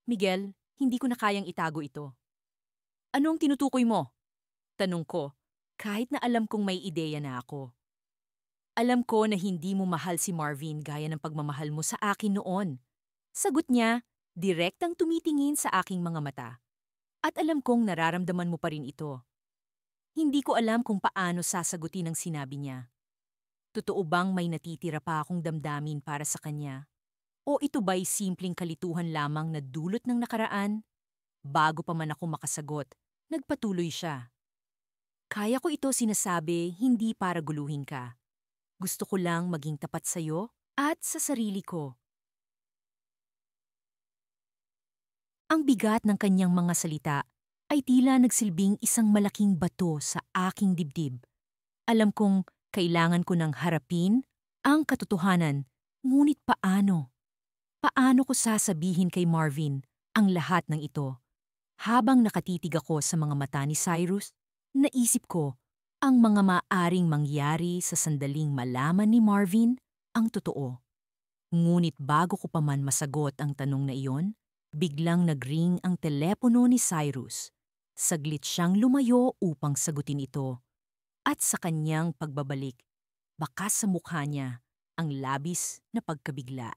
"Miguel, hindi ko na kayang itago ito." "Ano ang tinutukoy mo?" Tanong ko, kahit na alam kong may ideya na ako. "Alam ko na hindi mo mahal si Marvin gaya ng pagmamahal mo sa akin noon." Sagot niya, direktang tumitingin sa aking mga mata. "At alam kong nararamdaman mo pa rin ito." Hindi ko alam kung paano sasagutin ang sinabi niya. Totoo bang may natitira pa akong damdamin para sa kanya? O ito ba'y simpleng kalituhan lamang na dulot ng nakaraan? Bago pa man ako makasagot, nagpatuloy siya. "Kaya ko ito sinasabi hindi para guluhin ka. Gusto ko lang maging tapat sa'yo at sa sarili ko." Ang bigat ng kanyang mga salita ay tila nagsilbing isang malaking bato sa aking dibdib. Alam kong kailangan ko ng harapin ang katotohanan, ngunit paano? Paano ko sasabihin kay Marvin ang lahat ng ito? Habang nakatitig ako sa mga mata ni Cyrus, naisip ko ang mga maaring mangyari sa sandaling malaman ni Marvin ang totoo. Ngunit bago ko pa man masagot ang tanong na iyon, biglang nagring ang telepono ni Cyrus. Saglit siyang lumayo upang sagutin ito. At sa kanyang pagbabalik, bakas sa mukha niya ang labis na pagkabigla.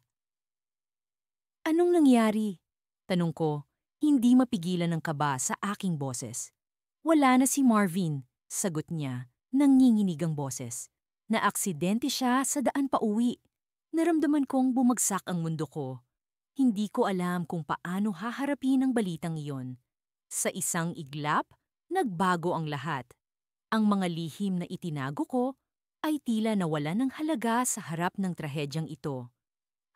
"Anong nangyari?" Tanong ko, hindi mapigilan ng kaba sa aking boses. "Wala na si Marvin," sagot niya, nanginginig ang boses. "Naaksidente siya sa daan pauwi." Naramdaman kong bumagsak ang mundo ko. Hindi ko alam kung paano haharapin ang balitang iyon. Sa isang iglap, nagbago ang lahat. Ang mga lihim na itinago ko ay tila nawalan ng halaga sa harap ng trahedyang ito.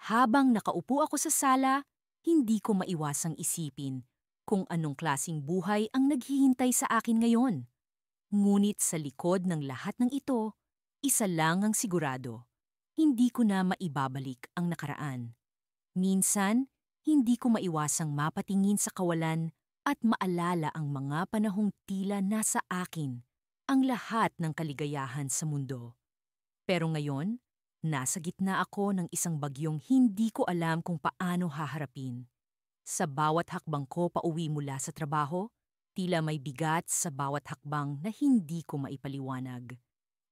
Habang nakaupo ako sa sala, hindi ko maiwasang isipin kung anong klasing buhay ang naghihintay sa akin ngayon. Ngunit sa likod ng lahat ng ito, isa lang ang sigurado. Hindi ko na maibabalik ang nakaraan. Minsan, hindi ko maiwasang mapatingin sa kawalan at maalala ang mga panahong tila nasa akin ang lahat ng kaligayahan sa mundo. Pero ngayon, nasa gitna ako ng isang bagyong hindi ko alam kung paano haharapin. Sa bawat hakbang ko pauwi mula sa trabaho, tila may bigat sa bawat hakbang na hindi ko maipaliwanag.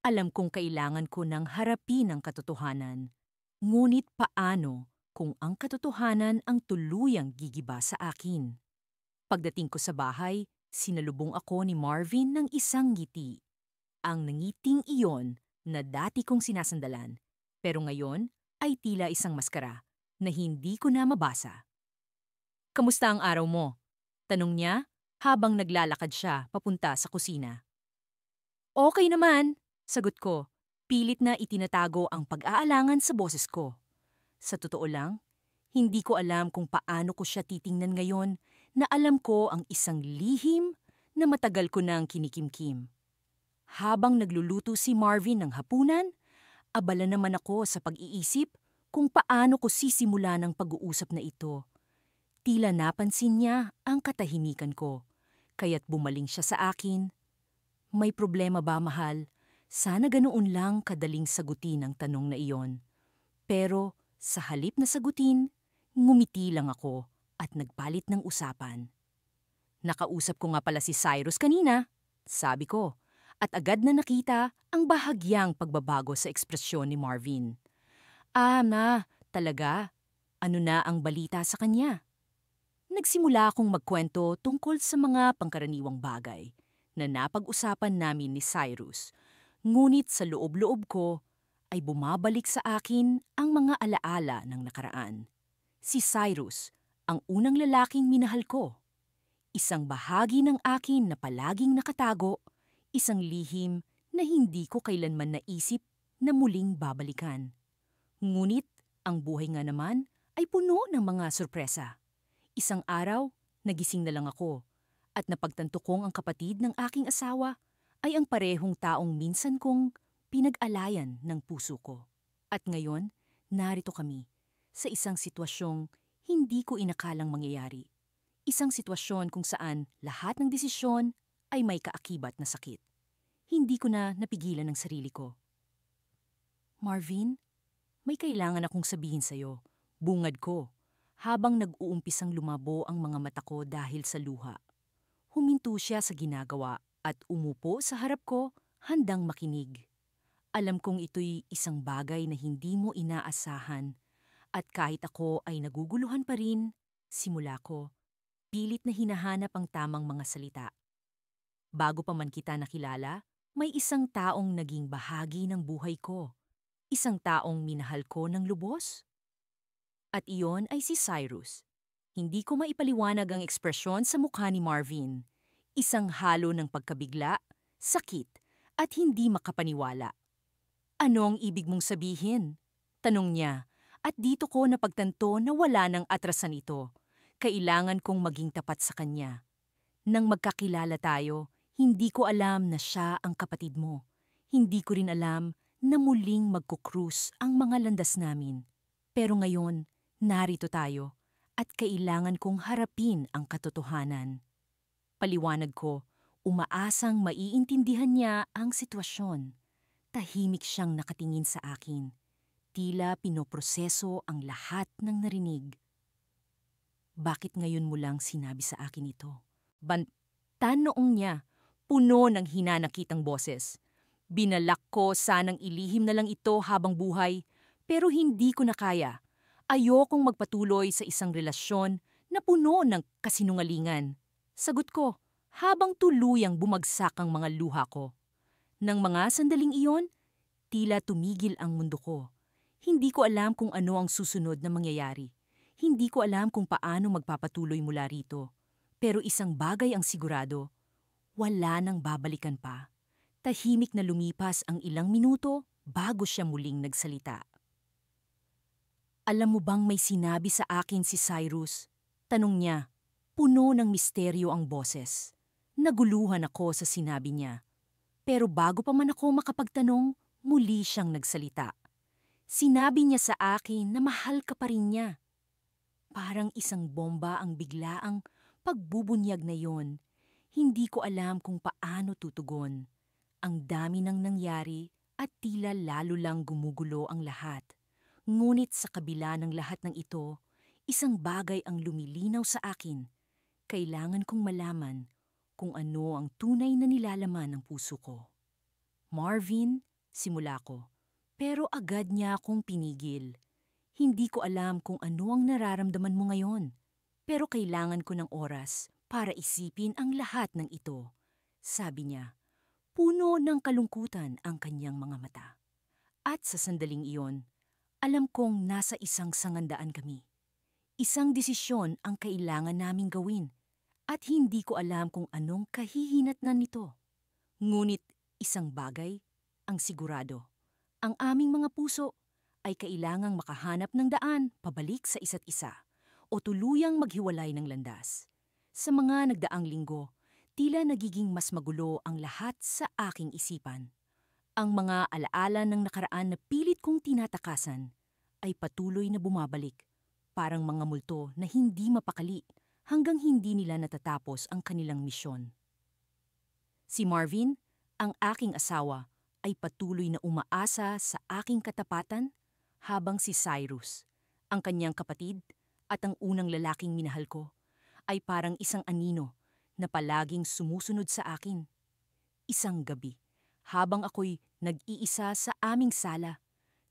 Alam kong kailangan ko ng harapin ang katotohanan. Ngunit paano kung ang katotohanan ang tuluyang gigiba sa akin? Pagdating ko sa bahay, sinalubong ako ni Marvin ng isang ngiti. Ang nangiting iyon na dati kong sinasandalan, pero ngayon ay tila isang maskara na hindi ko na mabasa. "Kamusta ang araw mo?" tanong niya habang naglalakad siya papunta sa kusina. "Okay naman," sagot ko, pilit na itinatago ang pag-aalangan sa boses ko. Sa totoo lang, hindi ko alam kung paano ko siya titingnan ngayon na alam ko ang isang lihim na matagal ko nang kinikimkim. Habang nagluluto si Marvin ng hapunan, abala naman ako sa pag-iisip kung paano ko sisimulan ang pag-uusap na ito. Tila napansin niya ang katahimikan ko, kaya't bumaling siya sa akin. "May problema ba, mahal? Sana ganoon lang kadaling sagutin ang tanong na iyon." Pero sa halip na sagutin, ngumiti lang ako at nagpalit ng usapan. "Nakausap ko nga pala si Cyrus kanina," sabi ko, at agad na nakita ang bahagyang pagbabago sa ekspresyon ni Marvin. "Ah, talaga? Ano na ang balita sa kanya?" Nagsimula akong magkwento tungkol sa mga pangkaraniwang bagay na napag-usapan namin ni Cyrus. Ngunit sa loob-loob ko ay bumabalik sa akin ang mga alaala ng nakaraan. Si Cyrus, ang unang lalaking minahal ko. Isang bahagi ng akin na palaging nakatago, isang lihim na hindi ko kailanman naisip na muling babalikan. Ngunit ang buhay nga naman ay puno ng mga sorpresa. Isang araw, nagising na lang ako at napagtanto kong ang kapatid ng aking asawa ay ang parehong taong minsan kong pinag-alayan ng puso ko. At ngayon, narito kami sa isang sitwasyong hindi ko inakalang mangyayari. Isang sitwasyon kung saan lahat ng desisyon ay may kaakibat na sakit. Hindi ko na napigilan ang sarili ko. "Marvin, may kailangan akong sabihin sa'yo," bungad ko, habang nag-uumpisang lumabo ang mga mata ko dahil sa luha. Huminto siya sa ginagawa at umupo sa harap ko, handang makinig. Alam kong ito'y isang bagay na hindi mo inaasahan, at kahit ako ay naguguluhan pa rin, simula ko, pilit na hinahanap ang tamang mga salita. Bago pa man kita nakilala, may isang taong naging bahagi ng buhay ko. Isang taong minahal ko ng lubos. At iyon ay si Cyrus. Hindi ko maipaliwanag ang ekspresyon sa mukha ni Marvin. Isang halo ng pagkabigla, sakit, at hindi makapaniwala. "Ano ang ibig mong sabihin?" tanong niya, at dito ko napagtanto na wala ng atrasan ito. Kailangan kong maging tapat sa kanya. Nang magkakilala tayo, hindi ko alam na siya ang kapatid mo. Hindi ko rin alam na muling magkukrus ang mga landas namin. Pero ngayon, narito tayo at kailangan kong harapin ang katotohanan. Paliwanag ko, umaasang maiintindihan niya ang sitwasyon. Tahimik siyang nakatingin sa akin. Tila pinoproseso ang lahat ng narinig. "Bakit ngayon mo lang sinabi sa akin ito?" Banta noong niya, puno ng hinanakitang boses. Binalak ko sanang ilihim na lang ito habang buhay, pero hindi ko na kaya. Ayokong magpatuloy sa isang relasyon na puno ng kasinungalingan. Sagot ko, habang tuluyang bumagsak ang mga luha ko. Nang mga sandaling iyon, tila tumigil ang mundo ko. Hindi ko alam kung ano ang susunod na mangyayari. Hindi ko alam kung paano magpapatuloy mula rito. Pero isang bagay ang sigurado, wala nang babalikan pa. Tahimik na lumipas ang ilang minuto bago siya muling nagsalita. "Alam mo bang may sinabi sa akin si Cyrus?" tanong niya. Puno ng misteryo ang boses. Naguluhan ako sa sinabi niya. Pero bago pa man ako makapagtanong, muli siyang nagsalita. Sinabi niya sa akin na mahal ka pa rin niya. Parang isang bomba ang biglaang pagbubunyag na yon, hindi ko alam kung paano tutugon. Ang dami nang nangyari at tila lalo lang gumugulo ang lahat. Ngunit sa kabila ng lahat ng ito, isang bagay ang lumilinaw sa akin. Kailangan kong malaman kung ano ang tunay na nilalaman ng puso ko. Marvin, simula ko, pero agad niya akong pinigil. Hindi ko alam kung ano ang nararamdaman mo ngayon, pero kailangan ko ng oras para isipin ang lahat ng ito. Sabi niya, puno ng kalungkutan ang kanyang mga mata. At sa sandaling iyon, alam kong nasa isang sangandaan kami. Isang desisyon ang kailangan naming gawin at hindi ko alam kung anong kahihinatnan nito. Ngunit isang bagay ang sigurado. Ang aming mga puso ay kailangang makahanap ng daan pabalik sa isa't isa o tuluyang maghiwalay ng landas. Sa mga nagdaang linggo, tila nagiging mas magulo ang lahat sa aking isipan. Ang mga alaala ng nakaraan na pilit kong tinatakasan ay patuloy na bumabalik, parang mga multo na hindi mapakali hanggang hindi nila natatapos ang kanilang misyon. Si Marvin, ang aking asawa, ay patuloy na umaasa sa aking katapatan habang si Cyrus, ang kanyang kapatid at ang unang lalaking minahal ko, ay parang isang anino na palaging sumusunod sa akin. Isang gabi, habang ako'y nag-iisa sa aming sala,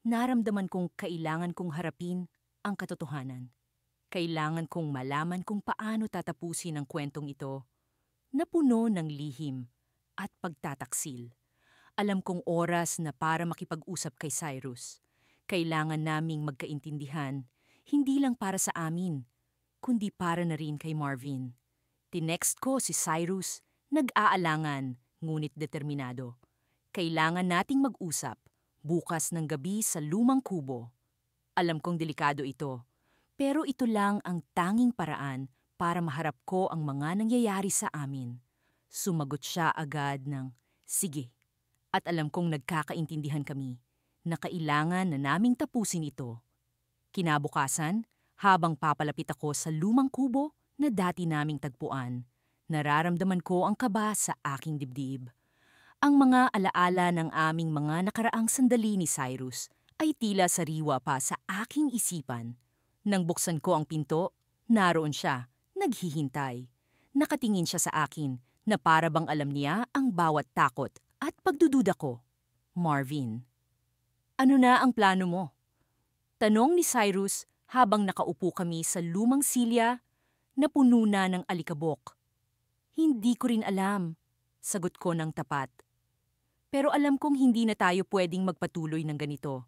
naramdaman kong kailangan kong harapin ang katotohanan. Kailangan kong malaman kung paano tatapusin ang kwentong ito na puno ng lihim at pagtataksil. Alam kong oras na para makipag-usap kay Cyrus. Kailangan naming magkaintindihan, hindi lang para sa amin, kundi para na rin kay Marvin. Tinext ko si Cyrus, nag-aalangan, ngunit determinado. Kailangan nating mag-usap, bukas ng gabi sa lumang kubo. Alam kong delikado ito, pero ito lang ang tanging paraan para maharap ko ang mga nangyayari sa amin. Sumagot siya agad ng, sige. At alam kong nagkakaintindihan kami na kailangan na naming tapusin ito. Kinabukasan, habang papalapit ako sa lumang kubo na dati naming tagpuan, nararamdaman ko ang kaba sa aking dibdib. Ang mga alaala ng aming mga nakaraang sandali ni Cyrus ay tila sariwa pa sa aking isipan. Nang buksan ko ang pinto, naroon siya, naghihintay. Nakatingin siya sa akin na para bang alam niya ang bawat takot at pagdududa ko. Marvin, ano na ang plano mo? Tanong ni Cyrus habang nakaupo kami sa lumang silya na puno na ng alikabok. Hindi ko rin alam, sagot ko ng tapat. Pero alam kong hindi na tayo pwedeng magpatuloy ng ganito.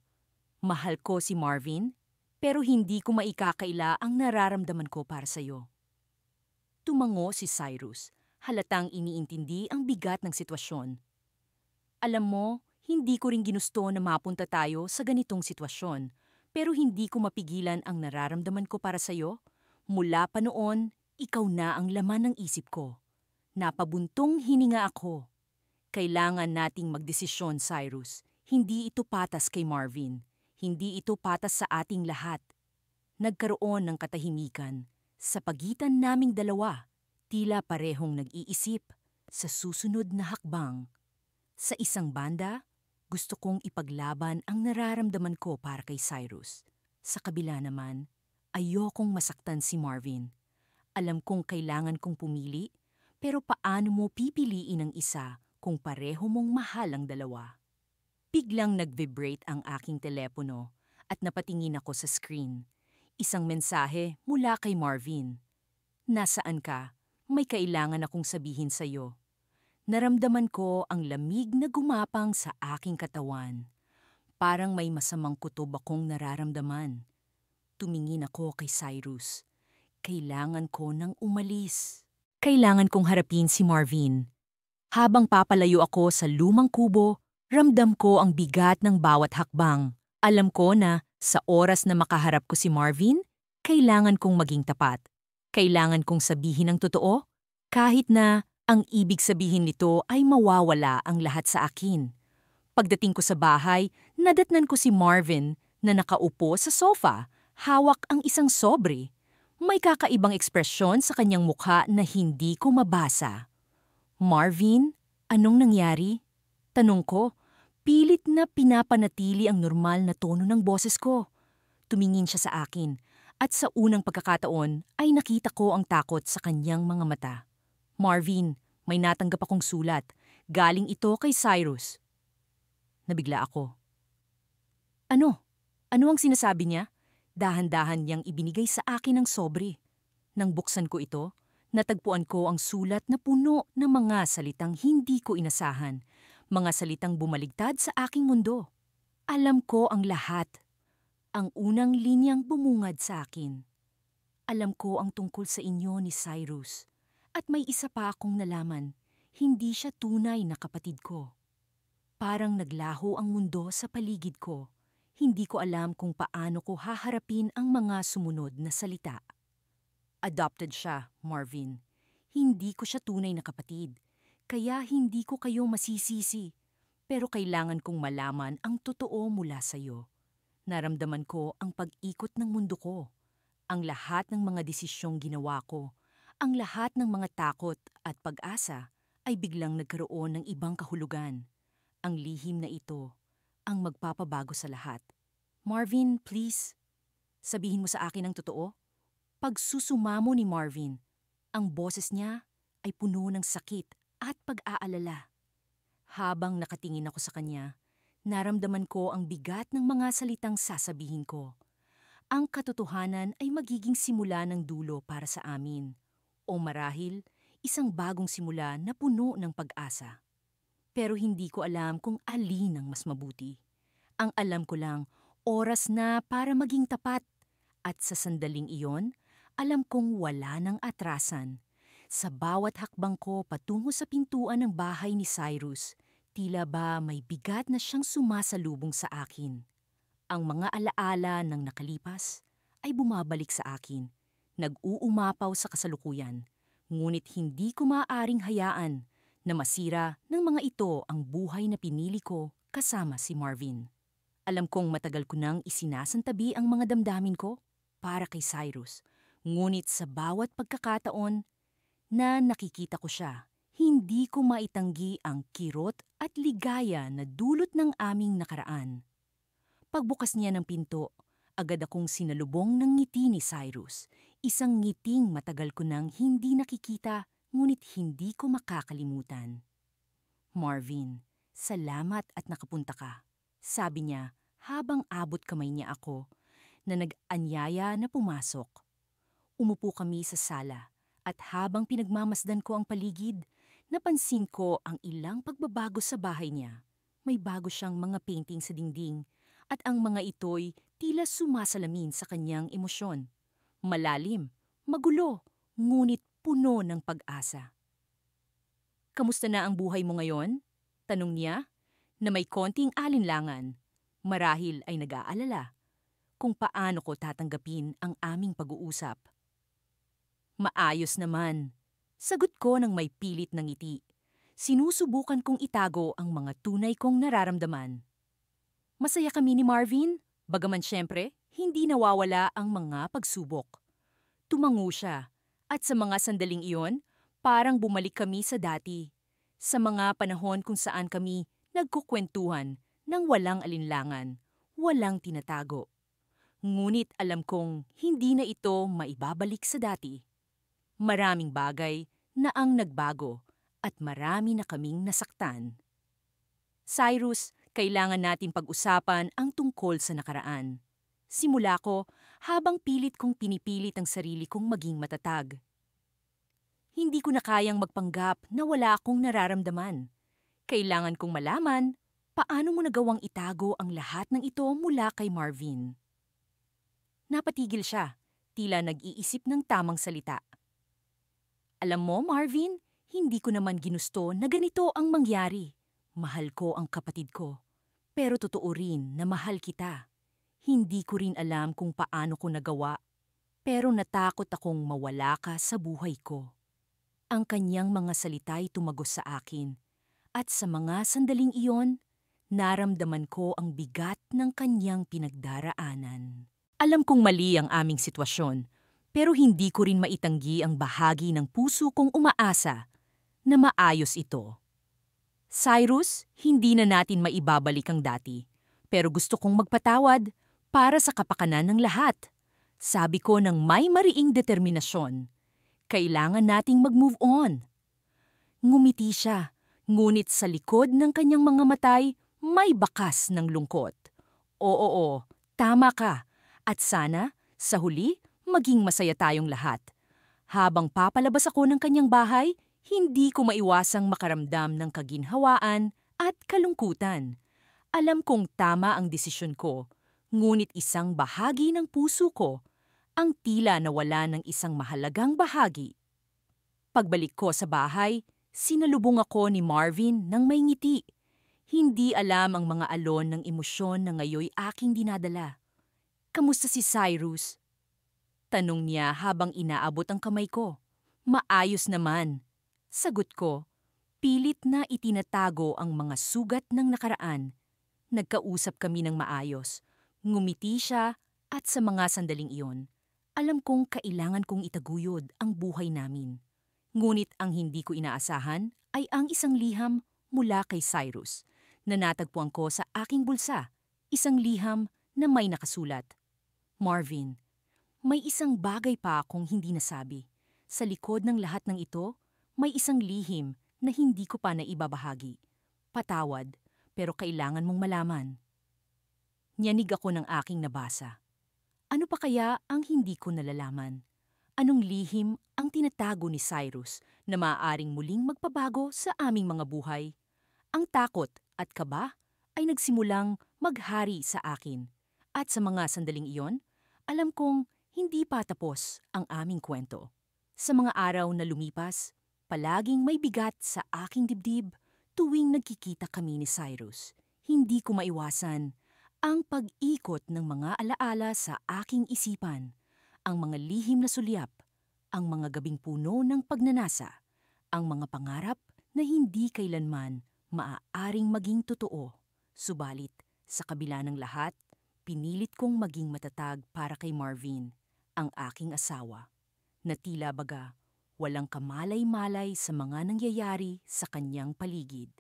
Mahal ko si Marvin, pero hindi ko maikakaila ang nararamdaman ko para sa'yo. Tumango si Cyrus, halatang iniintindi ang bigat ng sitwasyon. Alam mo, hindi ko rin ginusto na mapunta tayo sa ganitong sitwasyon, pero hindi ko mapigilan ang nararamdaman ko para sa'yo. Mula pa noon, ikaw na ang laman ng isip ko. Napabuntong hininga ako. Kailangan nating magdesisyon, Cyrus. Hindi ito patas kay Marvin. Hindi ito patas sa ating lahat. Nagkaroon ng katahimikan. Sa pagitan naming dalawa, tila parehong nag-iisip sa susunod na hakbang. Sa isang banda, gusto kong ipaglaban ang nararamdaman ko para kay Cyrus. Sa kabila naman, ayokong masaktan si Marvin. Alam kong kailangan kong pumili, pero paano mo pipiliin ang isa kung pareho mong mahal ang dalawa? Biglang nag-vibrate ang aking telepono at napatingin ako sa screen. Isang mensahe mula kay Marvin. Nasaan ka? May kailangan akong sabihin sa'yo. Naramdaman ko ang lamig na gumapang sa aking katawan. Parang may masamang kutob akong nararamdaman. Tumingin ako kay Cyrus. Kailangan ko nang umalis. Kailangan kong harapin si Marvin. Habang papalayo ako sa lumang kubo, ramdam ko ang bigat ng bawat hakbang. Alam ko na sa oras na makaharap ko si Marvin, kailangan kong maging tapat. Kailangan kong sabihin ang totoo, kahit na ang ibig sabihin nito ay mawawala ang lahat sa akin. Pagdating ko sa bahay, nadatnan ko si Marvin na nakaupo sa sofa, hawak ang isang sobre. May kakaibang ekspresyon sa kanyang mukha na hindi ko mabasa. Marvin, anong nangyari? Tanong ko, pilit na pinapanatili ang normal na tono ng boses ko. Tumingin siya sa akin at sa unang pagkakataon ay nakita ko ang takot sa kanyang mga mata. Marvin, may natanggap akong sulat. Galing ito kay Cyrus. Nabigla ako. Ano? Ano ang sinasabi niya? Dahan-dahan niyang ibinigay sa akin ang sobre. Nang buksan ko ito, natagpuan ko ang sulat na puno ng mga salitang hindi ko inasahan. Mga salitang bumaligtad sa aking mundo. Alam ko ang lahat. Ang unang linyang bumungad sa akin. Alam ko ang tungkol sa inyo ni Cyrus. At may isa pa akong nalaman. Hindi siya tunay na kapatid ko. Parang naglaho ang mundo sa paligid ko. Hindi ko alam kung paano ko haharapin ang mga sumunod na salita. Adopted siya, Marvin. Hindi ko siya tunay na kapatid. Kaya hindi ko kayo masisisi. Pero kailangan kong malaman ang totoo mula sa iyo. Naramdaman ko ang pag-ikot ng mundo ko. Ang lahat ng mga desisyong ginawa ko. Ang lahat ng mga takot at pag-asa ay biglang nagkaroon ng ibang kahulugan. Ang lihim na ito ang magpapabago sa lahat. Marvin, please. Sabihin mo sa akin ang totoo. Pagsusumamo ni Marvin, ang boses niya ay puno ng sakit at pag-aalala. Habang nakatingin ako sa kanya, naramdaman ko ang bigat ng mga salitang sasabihin ko. Ang katotohanan ay magiging simula ng dulo para sa amin. O marahil, isang bagong simula na puno ng pag-asa. Pero hindi ko alam kung alin ang mas mabuti. Ang alam ko lang, oras na para maging tapat. At sa sandaling iyon, alam kong wala nang atrasan. Sa bawat hakbang ko patungo sa pintuan ng bahay ni Cyrus, tila ba may bigat na siyang sumasalubong sa akin. Ang mga alaala ng nakalipas ay bumabalik sa akin, nag-uumapaw sa kasalukuyan. Ngunit hindi ko maaaring hayaan na masira ng mga ito ang buhay na pinili ko kasama si Marvin. Alam kong matagal ko nang isinasantabi ang mga damdamin ko para kay Cyrus. Ngunit sa bawat pagkakataon na nakikita ko siya, hindi ko maitanggi ang kirot at ligaya na dulot ng aming nakaraan. Pagbukas niya ng pinto, agad akong sinalubong ng ngiti ni Cyrus. Isang ngiting matagal ko nang hindi nakikita, ngunit hindi ko makakalimutan. Marvin, salamat at nakapunta ka. Sabi niya habang abot kamay niya ako na nag-anyaya na pumasok. Umupo kami sa sala at habang pinagmamasdan ko ang paligid, napansin ko ang ilang pagbabago sa bahay niya. May bago siyang mga painting sa dingding at ang mga ito'y tila sumasalamin sa kanyang emosyon. Malalim, magulo, ngunit puno ng pag-asa. Kamusta na ang buhay mo ngayon? Tanong niya, na may konting alinlangan. Marahil ay nag-aalala kung paano ko tatanggapin ang aming pag-uusap. Maayos naman. Sagot ko ng may pilit na ngiti. Sinusubukan kong itago ang mga tunay kong nararamdaman. Masaya kami ni Marvin, bagaman syempre, hindi nawawala ang mga pagsubok. Tumango siya, at sa mga sandaling iyon, parang bumalik kami sa dati. Sa mga panahon kung saan kami nagkukwentuhan ng walang alinlangan, walang tinatago. Ngunit alam kong hindi na ito maibabalik sa dati. Maraming bagay na ang nagbago at marami na kaming nasaktan. Cyrus, kailangan natin pag-usapan ang tungkol sa nakaraan. Simula ko habang pilit kong pinipilit ang sarili kong maging matatag. Hindi ko na kayang magpanggap na wala akong nararamdaman. Kailangan kong malaman paano mo nagawang itago ang lahat ng ito mula kay Marvin. Napatigil siya, tila nag-iisip ng tamang salita. Alam mo, Marvin, hindi ko naman ginusto na ganito ang mangyari. Mahal ko ang kapatid ko. Pero totoo rin na mahal kita. Hindi ko rin alam kung paano ko nagawa. Pero natakot akong mawala ka sa buhay ko. Ang kanyang mga salita'y tumagos sa akin. At sa mga sandaling iyon, naramdaman ko ang bigat ng kanyang pinagdaraanan. Alam kong mali ang aming sitwasyon, Pero hindi ko rin maitanggi ang bahagi ng puso kong umaasa na maayos ito. Cyrus, hindi na natin maibabalik ang dati. Pero gusto kong magpatawad para sa kapakanan ng lahat. Sabi ko ng may mariing determinasyon. Kailangan nating mag-move on. Ngumiti siya, ngunit sa likod ng kanyang mga matay, may bakas ng lungkot. Oo, tama ka. At sana, sa huli, maging masaya tayong lahat. Habang papalabas ako ng kanyang bahay, hindi ko maiwasang makaramdam ng kaginhawaan at kalungkutan. Alam kong tama ang desisyon ko, ngunit isang bahagi ng puso ko ang tila nawala ng isang mahalagang bahagi. Pagbalik ko sa bahay, sinalubong ako ni Marvin ng may ngiti. Hindi alam ang mga alon ng emosyon na ngayoy aking dinadala. Kamusta si Cyrus? Tanong niya habang inaabot ang kamay ko. Maayos naman. Sagot ko, pilit na itinatago ang mga sugat ng nakaraan. Nagkausap kami ng maayos. Ngumiti siya at sa mga sandaling iyon, alam kong kailangan kong itaguyod ang buhay namin. Ngunit ang hindi ko inaasahan ay ang isang liham mula kay Cyrus na natagpuan ko sa aking bulsa. Isang liham na may nakasulat. Marvin, may isang bagay pa akong hindi nasabi. Sa likod ng lahat ng ito, may isang lihim na hindi ko pa naibabahagi. Patawad, pero kailangan mong malaman. Nyanig ako ng aking nabasa. Ano pa kaya ang hindi ko nalalaman? Anong lihim ang tinatago ni Cyrus na maaaring muling magpabago sa aming mga buhay? Ang takot at kaba ay nagsimulang maghari sa akin. At sa mga sandaling iyon, alam kong hindi pa tapos ang aming kwento. Sa mga araw na lumipas, palaging may bigat sa aking dibdib tuwing nagkikita kami ni Cyrus. Hindi ko maiwasan ang pag-ikot ng mga alaala sa aking isipan, ang mga lihim na sulyap, ang mga gabing puno ng pagnanasa, ang mga pangarap na hindi kailanman maaaring maging totoo. Subalit, sa kabila ng lahat, pinilit kong maging matatag para kay Marvin, ang aking asawa, na tila baga walang kamalay-malay sa mga nangyayari sa kanyang paligid.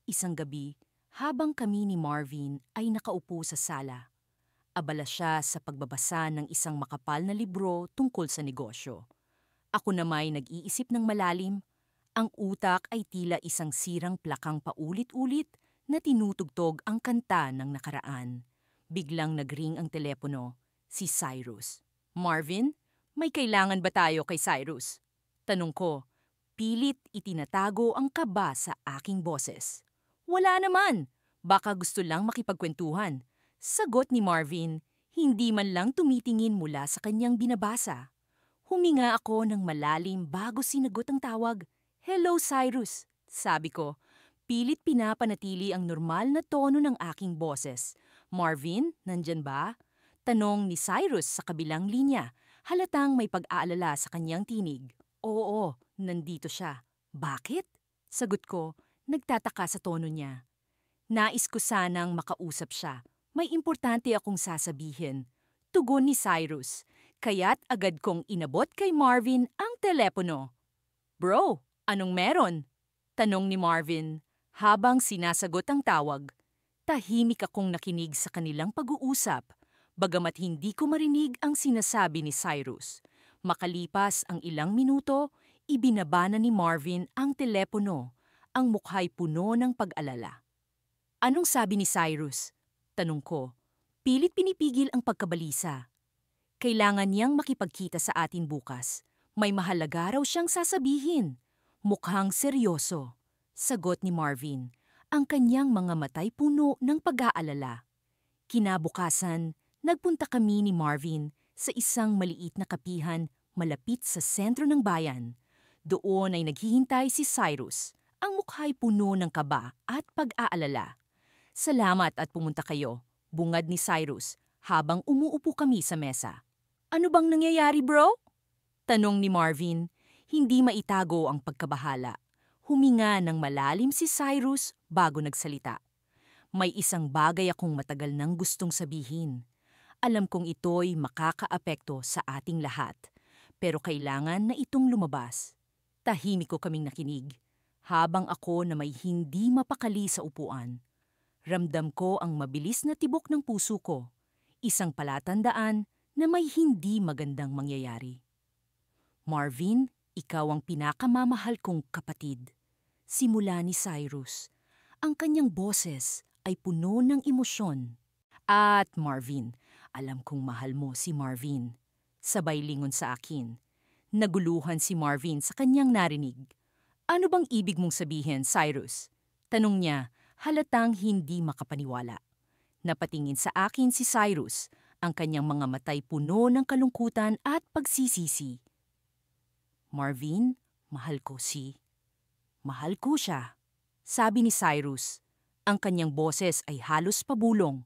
Isang gabi, habang kami ni Marvin ay nakaupo sa sala, abala siya sa pagbabasa ng isang makapal na libro tungkol sa negosyo. Ako namay nag-iisip ng malalim, ang utak ay tila isang sirang plakang paulit-ulit na tinutugtog ang kanta ng nakaraan. Biglang nagring ang telepono, si Cyrus. Marvin, may kailangan ba tayo kay Cyrus? Tanong ko, pilit itinatago ang kaba sa aking boses. Wala naman, baka gusto lang makipagkwentuhan. Sagot ni Marvin, hindi man lang tumitingin mula sa kanyang binabasa. Huminga ako ng malalim bago sinagot ang tawag. Hello, Cyrus, sabi ko. Pilit pinapanatili ang normal na tono ng aking boses. Marvin, nandyan ba? Tanong ni Cyrus sa kabilang linya. Halatang may pag-aalala sa kanyang tinig. Oo, nandito siya. Bakit? Sagot ko, nagtataka sa tono niya. Nais ko sanang makausap siya. May importante akong sasabihin. Tugon ni Cyrus, kaya't agad kong inabot kay Marvin ang telepono. Bro, anong meron? Tanong ni Marvin habang sinasagot ang tawag. Tahimik akong nakinig sa kanilang pag-uusap, bagamat hindi ko marinig ang sinasabi ni Cyrus. Makalipas ang ilang minuto, ibinaba na ni Marvin ang telepono, ang mukha'y puno ng pag-alala. Anong sabi ni Cyrus? Tanong ko. Pilit pinipigil ang pagkabalisa. Kailangan niyang makipagkita sa atin bukas. May mahalaga raw siyang sasabihin. Mukhang seryoso. Sagot ni Marvin. Ang kanyang mga matay puno ng pag-aalala. Kinabukasan, nagpunta kami ni Marvin sa isang maliit na kapihan malapit sa sentro ng bayan. Doon ay naghihintay si Cyrus, ang mukha'y puno ng kaba at pag-aalala. Salamat at pumunta kayo, bungad ni Cyrus habang umuupo kami sa mesa. Ano bang nangyayari, bro? Tanong ni Marvin, hindi maitago ang pagkabahala. Huminga ng malalim si Cyrus bago nagsalita. May isang bagay akong matagal nang gustong sabihin. Alam kong ito'y makakaapekto sa ating lahat. Pero kailangan na itong lumabas. Tahimik ko kaming nakinig, habang ako na may hindi mapakali sa upuan. Ramdam ko ang mabilis na tibok ng puso ko, isang palatandaan na may hindi magandang mangyayari. Marvin, ikaw ang pinakamamahal kong kapatid. Simula ni Cyrus, ang kanyang boses ay puno ng emosyon. At Marvin, alam kong mahal mo si Marvin. Sabay lingon sa akin. Naguluhan si Marvin sa kanyang narinig. Ano bang ibig mong sabihin, Cyrus? Tanong niya, halatang hindi makapaniwala. Napatingin sa akin si Cyrus, ang kanyang mga matay puno ng kalungkutan at pagsisisi. Marvin, mahal ko si... Mahal ko siya. Sabi ni Cyrus, ang kanyang boses ay halos pabulong.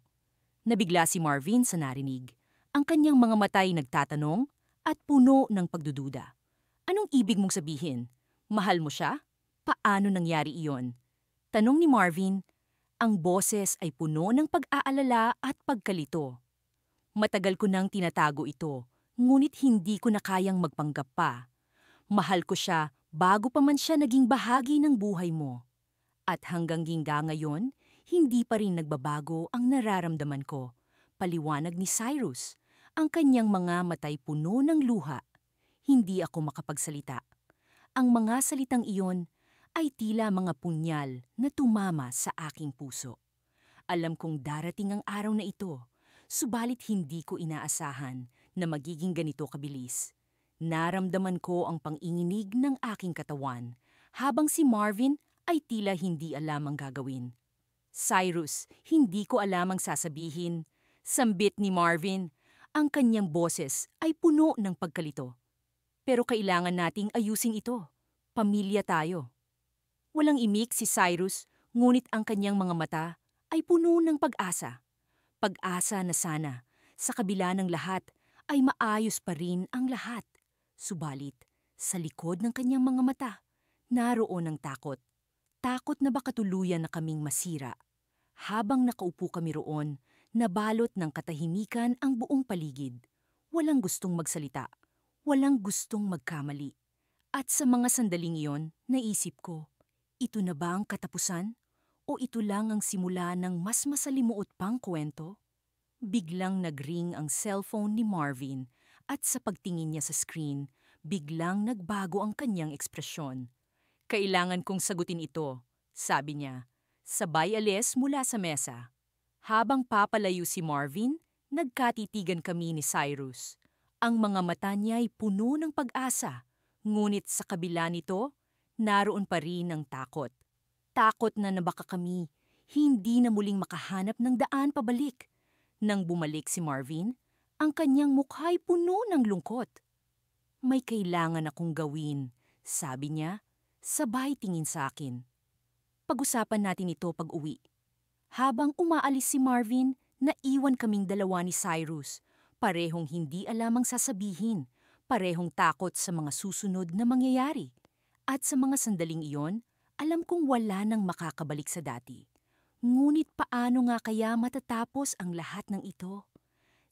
Nabigla si Marvin sa narinig. Ang kanyang mga matay nagtatanong at puno ng pagdududa. Anong ibig mong sabihin? Mahal mo siya? Paano nangyari iyon? Tanong ni Marvin. Ang boses ay puno ng pag-aalala at pagkalito. Matagal ko nang tinatago ito, ngunit hindi ko na kayang magpanggap pa. Mahal ko siya bago pa man siya naging bahagi ng buhay mo. At hanggang ngayon, hindi pa rin nagbabago ang nararamdaman ko. Paliwanag ni Cyrus, ang kanyang mga matay puno ng luha. Hindi ako makapagsalita. Ang mga salitang iyon ay tila mga punyal na tumama sa aking puso. Alam kong darating ang araw na ito, subalit hindi ko inaasahan na magiging ganito kabilis. Naramdaman ko ang panginginig ng aking katawan, habang si Marvin ay tila hindi alam ang gagawin. Cyrus, hindi ko alam ang sasabihin. Sambit ni Marvin, ang kanyang boses ay puno ng pagkalito. Pero kailangan nating ayusin ito. Pamilya tayo. Walang imik si Cyrus, ngunit ang kanyang mga mata ay puno ng pag-asa. Pag-asa na sana, sa kabila ng lahat, ay maayos pa rin ang lahat. Subalit, sa likod ng kanyang mga mata, naroon ang takot. Takot na baka tuluyan na kaming masira. Habang nakaupo kami roon, nabalot ng katahimikan ang buong paligid. Walang gustong magsalita. Walang gustong magkamali. At sa mga sandaling iyon, naisip ko, ito na ba ang katapusan? O ito lang ang simula ng mas masalimuot pang kwento? Biglang nagring ang cellphone ni Marvin at sa pagtingin niya sa screen, biglang nagbago ang kanyang ekspresyon. Kailangan kong sagutin ito, sabi niya. Sabay alis mula sa mesa. Habang papalayo si Marvin, nagkatitigan kami ni Cyrus. Ang mga mata niya ay puno ng pag-asa, ngunit sa kabila nito, naroon pa rin ang takot. Takot na baka kami hindi na muling makahanap ng daan pabalik. Nang bumalik si Marvin, ang kanyang mukha'y puno ng lungkot. May kailangan akong gawin, sabi niya, sabay tingin sa akin. Pag-usapan natin ito pag-uwi. Habang umaalis si Marvin, naiwan kaming dalawa ni Cyrus. Parehong hindi alam ang sasabihin, parehong takot sa mga susunod na mangyayari. At sa mga sandaling iyon, alam kong wala nang makakabalik sa dati. Ngunit paano nga kaya matatapos ang lahat ng ito?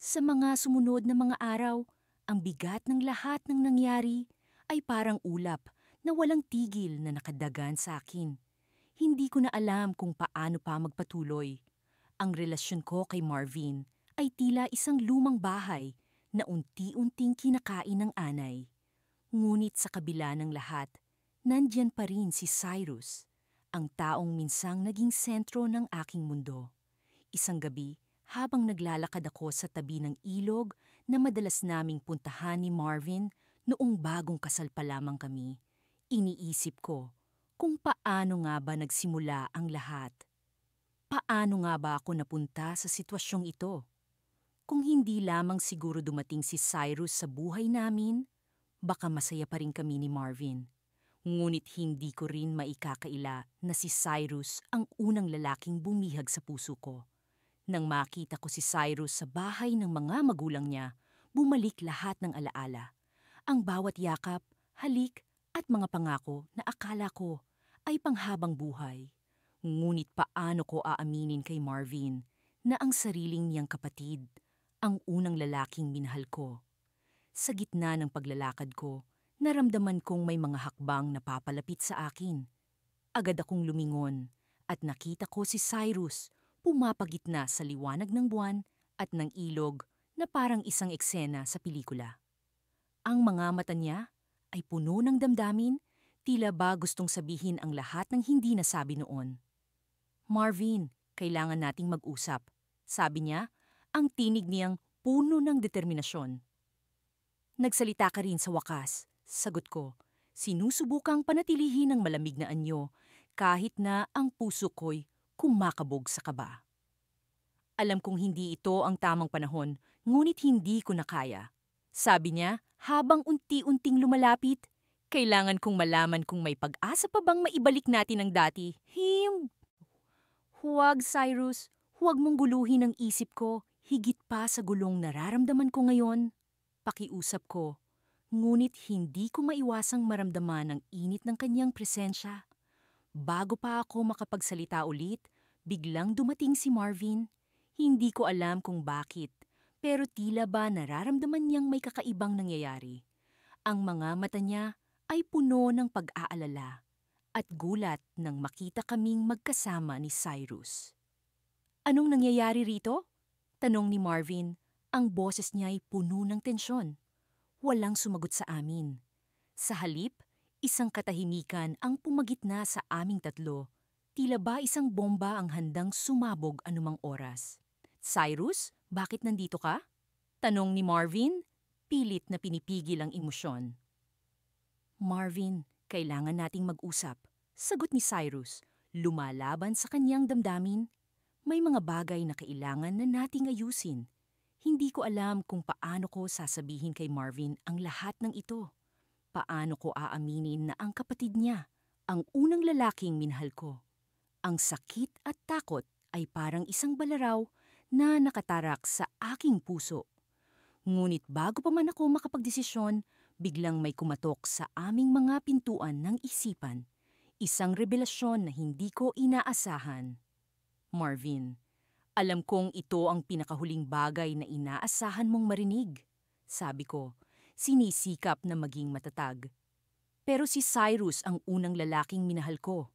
Sa mga sumunod na mga araw, ang bigat ng lahat ng nangyari ay parang ulap na walang tigil na nakadagan sa akin. Hindi ko na alam kung paano pa magpatuloy. Ang relasyon ko kay Marvin ay tila isang lumang bahay na unti-unting kinakain ng anay. Ngunit sa kabila ng lahat, nandyan pa rin si Cyrus, ang taong minsang naging sentro ng aking mundo. Isang gabi, habang naglalakad ako sa tabi ng ilog na madalas naming puntahan ni Marvin noong bagong kasal pa lamang kami, iniisip ko kung paano nga ba nagsimula ang lahat. Paano nga ba ako napunta sa sitwasyong ito? Kung hindi lamang siguro dumating si Cyrus sa buhay namin, baka masaya pa rin kami ni Marvin. Ngunit hindi ko rin maikakaila na si Cyrus ang unang lalaking bumihag sa puso ko. Nang makita ko si Cyrus sa bahay ng mga magulang niya, bumalik lahat ng alaala. Ang bawat yakap, halik at mga pangako na akala ko ay panghabang buhay. Ngunit paano ko aaminin kay Marvin na ang sariling niyang kapatid, ang unang lalaking minahal ko? Sa gitna ng paglalakad ko, naramdaman kong may mga hakbang na papalapit sa akin. Agad akong lumingon at nakita ko si Cyrus pumapagitna sa liwanag ng buwan at ng ilog na parang isang eksena sa pelikula. Ang mga mata niya ay puno ng damdamin, tila ba gustong sabihin ang lahat ng hindi nasabi noon. "Marvin, kailangan nating mag-usap," sabi niya, ang tinig niyang puno ng determinasyon. "Nagsalita ka rin sa wakas," sagot ko. Sinusubukang panatilihin ng malamig na anyo kahit na ang puso ko'y kumakabog sa kaba. "Alam kong hindi ito ang tamang panahon, ngunit hindi ko na kaya," sabi niya habang unti-unting lumalapit. "Kailangan kong malaman kung may pag-asa pa bang maibalik natin ang dati." "Huwag, Cyrus. Huwag mong guluhin ang isip ko higit pa sa gulong nararamdaman ko ngayon." Pakiusap ko, ngunit hindi ko maiwasang maramdaman ang init ng kanyang presensya. Bago pa ako makapagsalita ulit, biglang dumating si Marvin. Hindi ko alam kung bakit, pero tila ba nararamdaman niyang may kakaibang nangyayari. Ang mga mata niya ay puno ng pag-aalala at gulat nang makita kaming magkasama ni Cyrus. "Anong nangyayari rito?" tanong ni Marvin. Ang boses niya ay puno ng tensyon. Walang sumagot sa amin. Sa halip, isang katahimikan ang pumagitna sa aming tatlo. Tila ba isang bomba ang handang sumabog anumang oras. "Cyrus, bakit nandito ka?" tanong ni Marvin, pilit na pinipigil ang emosyon. "Marvin, kailangan nating mag-usap," sagot ni Cyrus, lumalaban sa kanyang damdamin. "May mga bagay na kailangan na nating ayusin." Hindi ko alam kung paano ko sasabihin kay Marvin ang lahat ng ito. Paano ko aaminin na ang kapatid niya, ang unang lalaking minahal ko. Ang sakit at takot ay parang isang balaraw na nakatarak sa aking puso. Ngunit bago pa man ako makapagdesisyon, biglang may kumatok sa aming mga pintuan ng isipan. Isang revelasyon na hindi ko inaasahan. "Marvin, alam kong ito ang pinakahuling bagay na inaasahan mong marinig," sabi ko, sinisikap na maging matatag. "Pero si Cyrus ang unang lalaking minahal ko."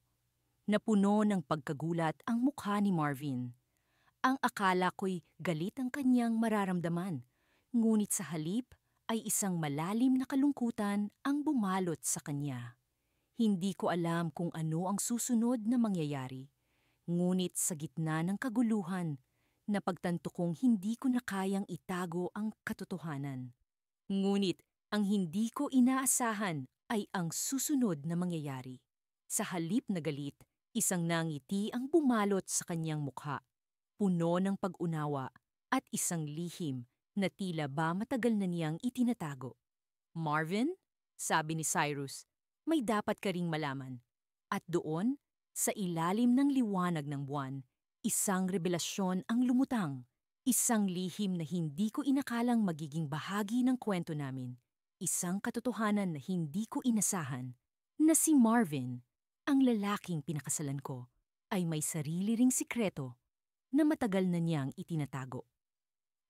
Napuno ng pagkagulat ang mukha ni Marvin. Ang akala ko'y galit ang kanyang mararamdaman, ngunit sa halip ay isang malalim na kalungkutan ang bumalot sa kanya. Hindi ko alam kung ano ang susunod na mangyayari. Ngunit sa gitna ng kaguluhan, napagtanto kong hindi ko na kayang itago ang katotohanan. Ngunit ang hindi ko inaasahan ay ang susunod na mangyayari. Sa halip na galit, isang nangiti ang bumalot sa kanyang mukha, puno ng pag-unawa at isang lihim na tila ba matagal na niyang itinatago. "Marvin," sabi ni Cyrus, "may dapat ka ring malaman." At doon, sa ilalim ng liwanag ng buwan, isang revelasyon ang lumutang. Isang lihim na hindi ko inakalang magiging bahagi ng kwento namin. Isang katotohanan na hindi ko inasahan, na si Marvin, ang lalaking pinakasalan ko, ay may sarili ring sikreto na matagal na niyang itinatago.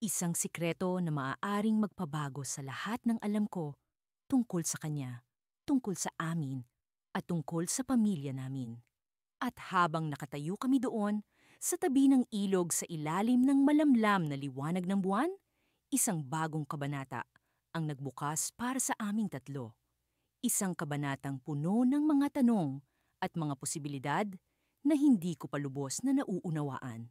Isang sikreto na maaaring magpabago sa lahat ng alam ko tungkol sa kanya, tungkol sa amin, at tungkol sa pamilya namin. At habang nakatayo kami doon, sa tabi ng ilog sa ilalim ng malamlam na liwanag ng buwan, isang bagong kabanata ang nagbukas para sa aming tatlo. Isang kabanatang puno ng mga tanong at mga posibilidad na hindi ko pa lubos na nauunawaan.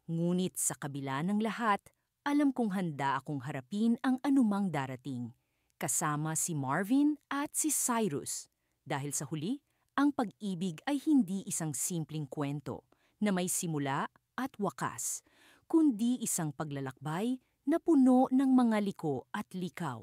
Ngunit sa kabila ng lahat, alam kong handa akong harapin ang anumang darating, kasama si Marvin at si Cyrus, dahil sa huli, ang pag-ibig ay hindi isang simpleng kwento na may simula at wakas, kundi isang paglalakbay na puno ng mga liko at likaw.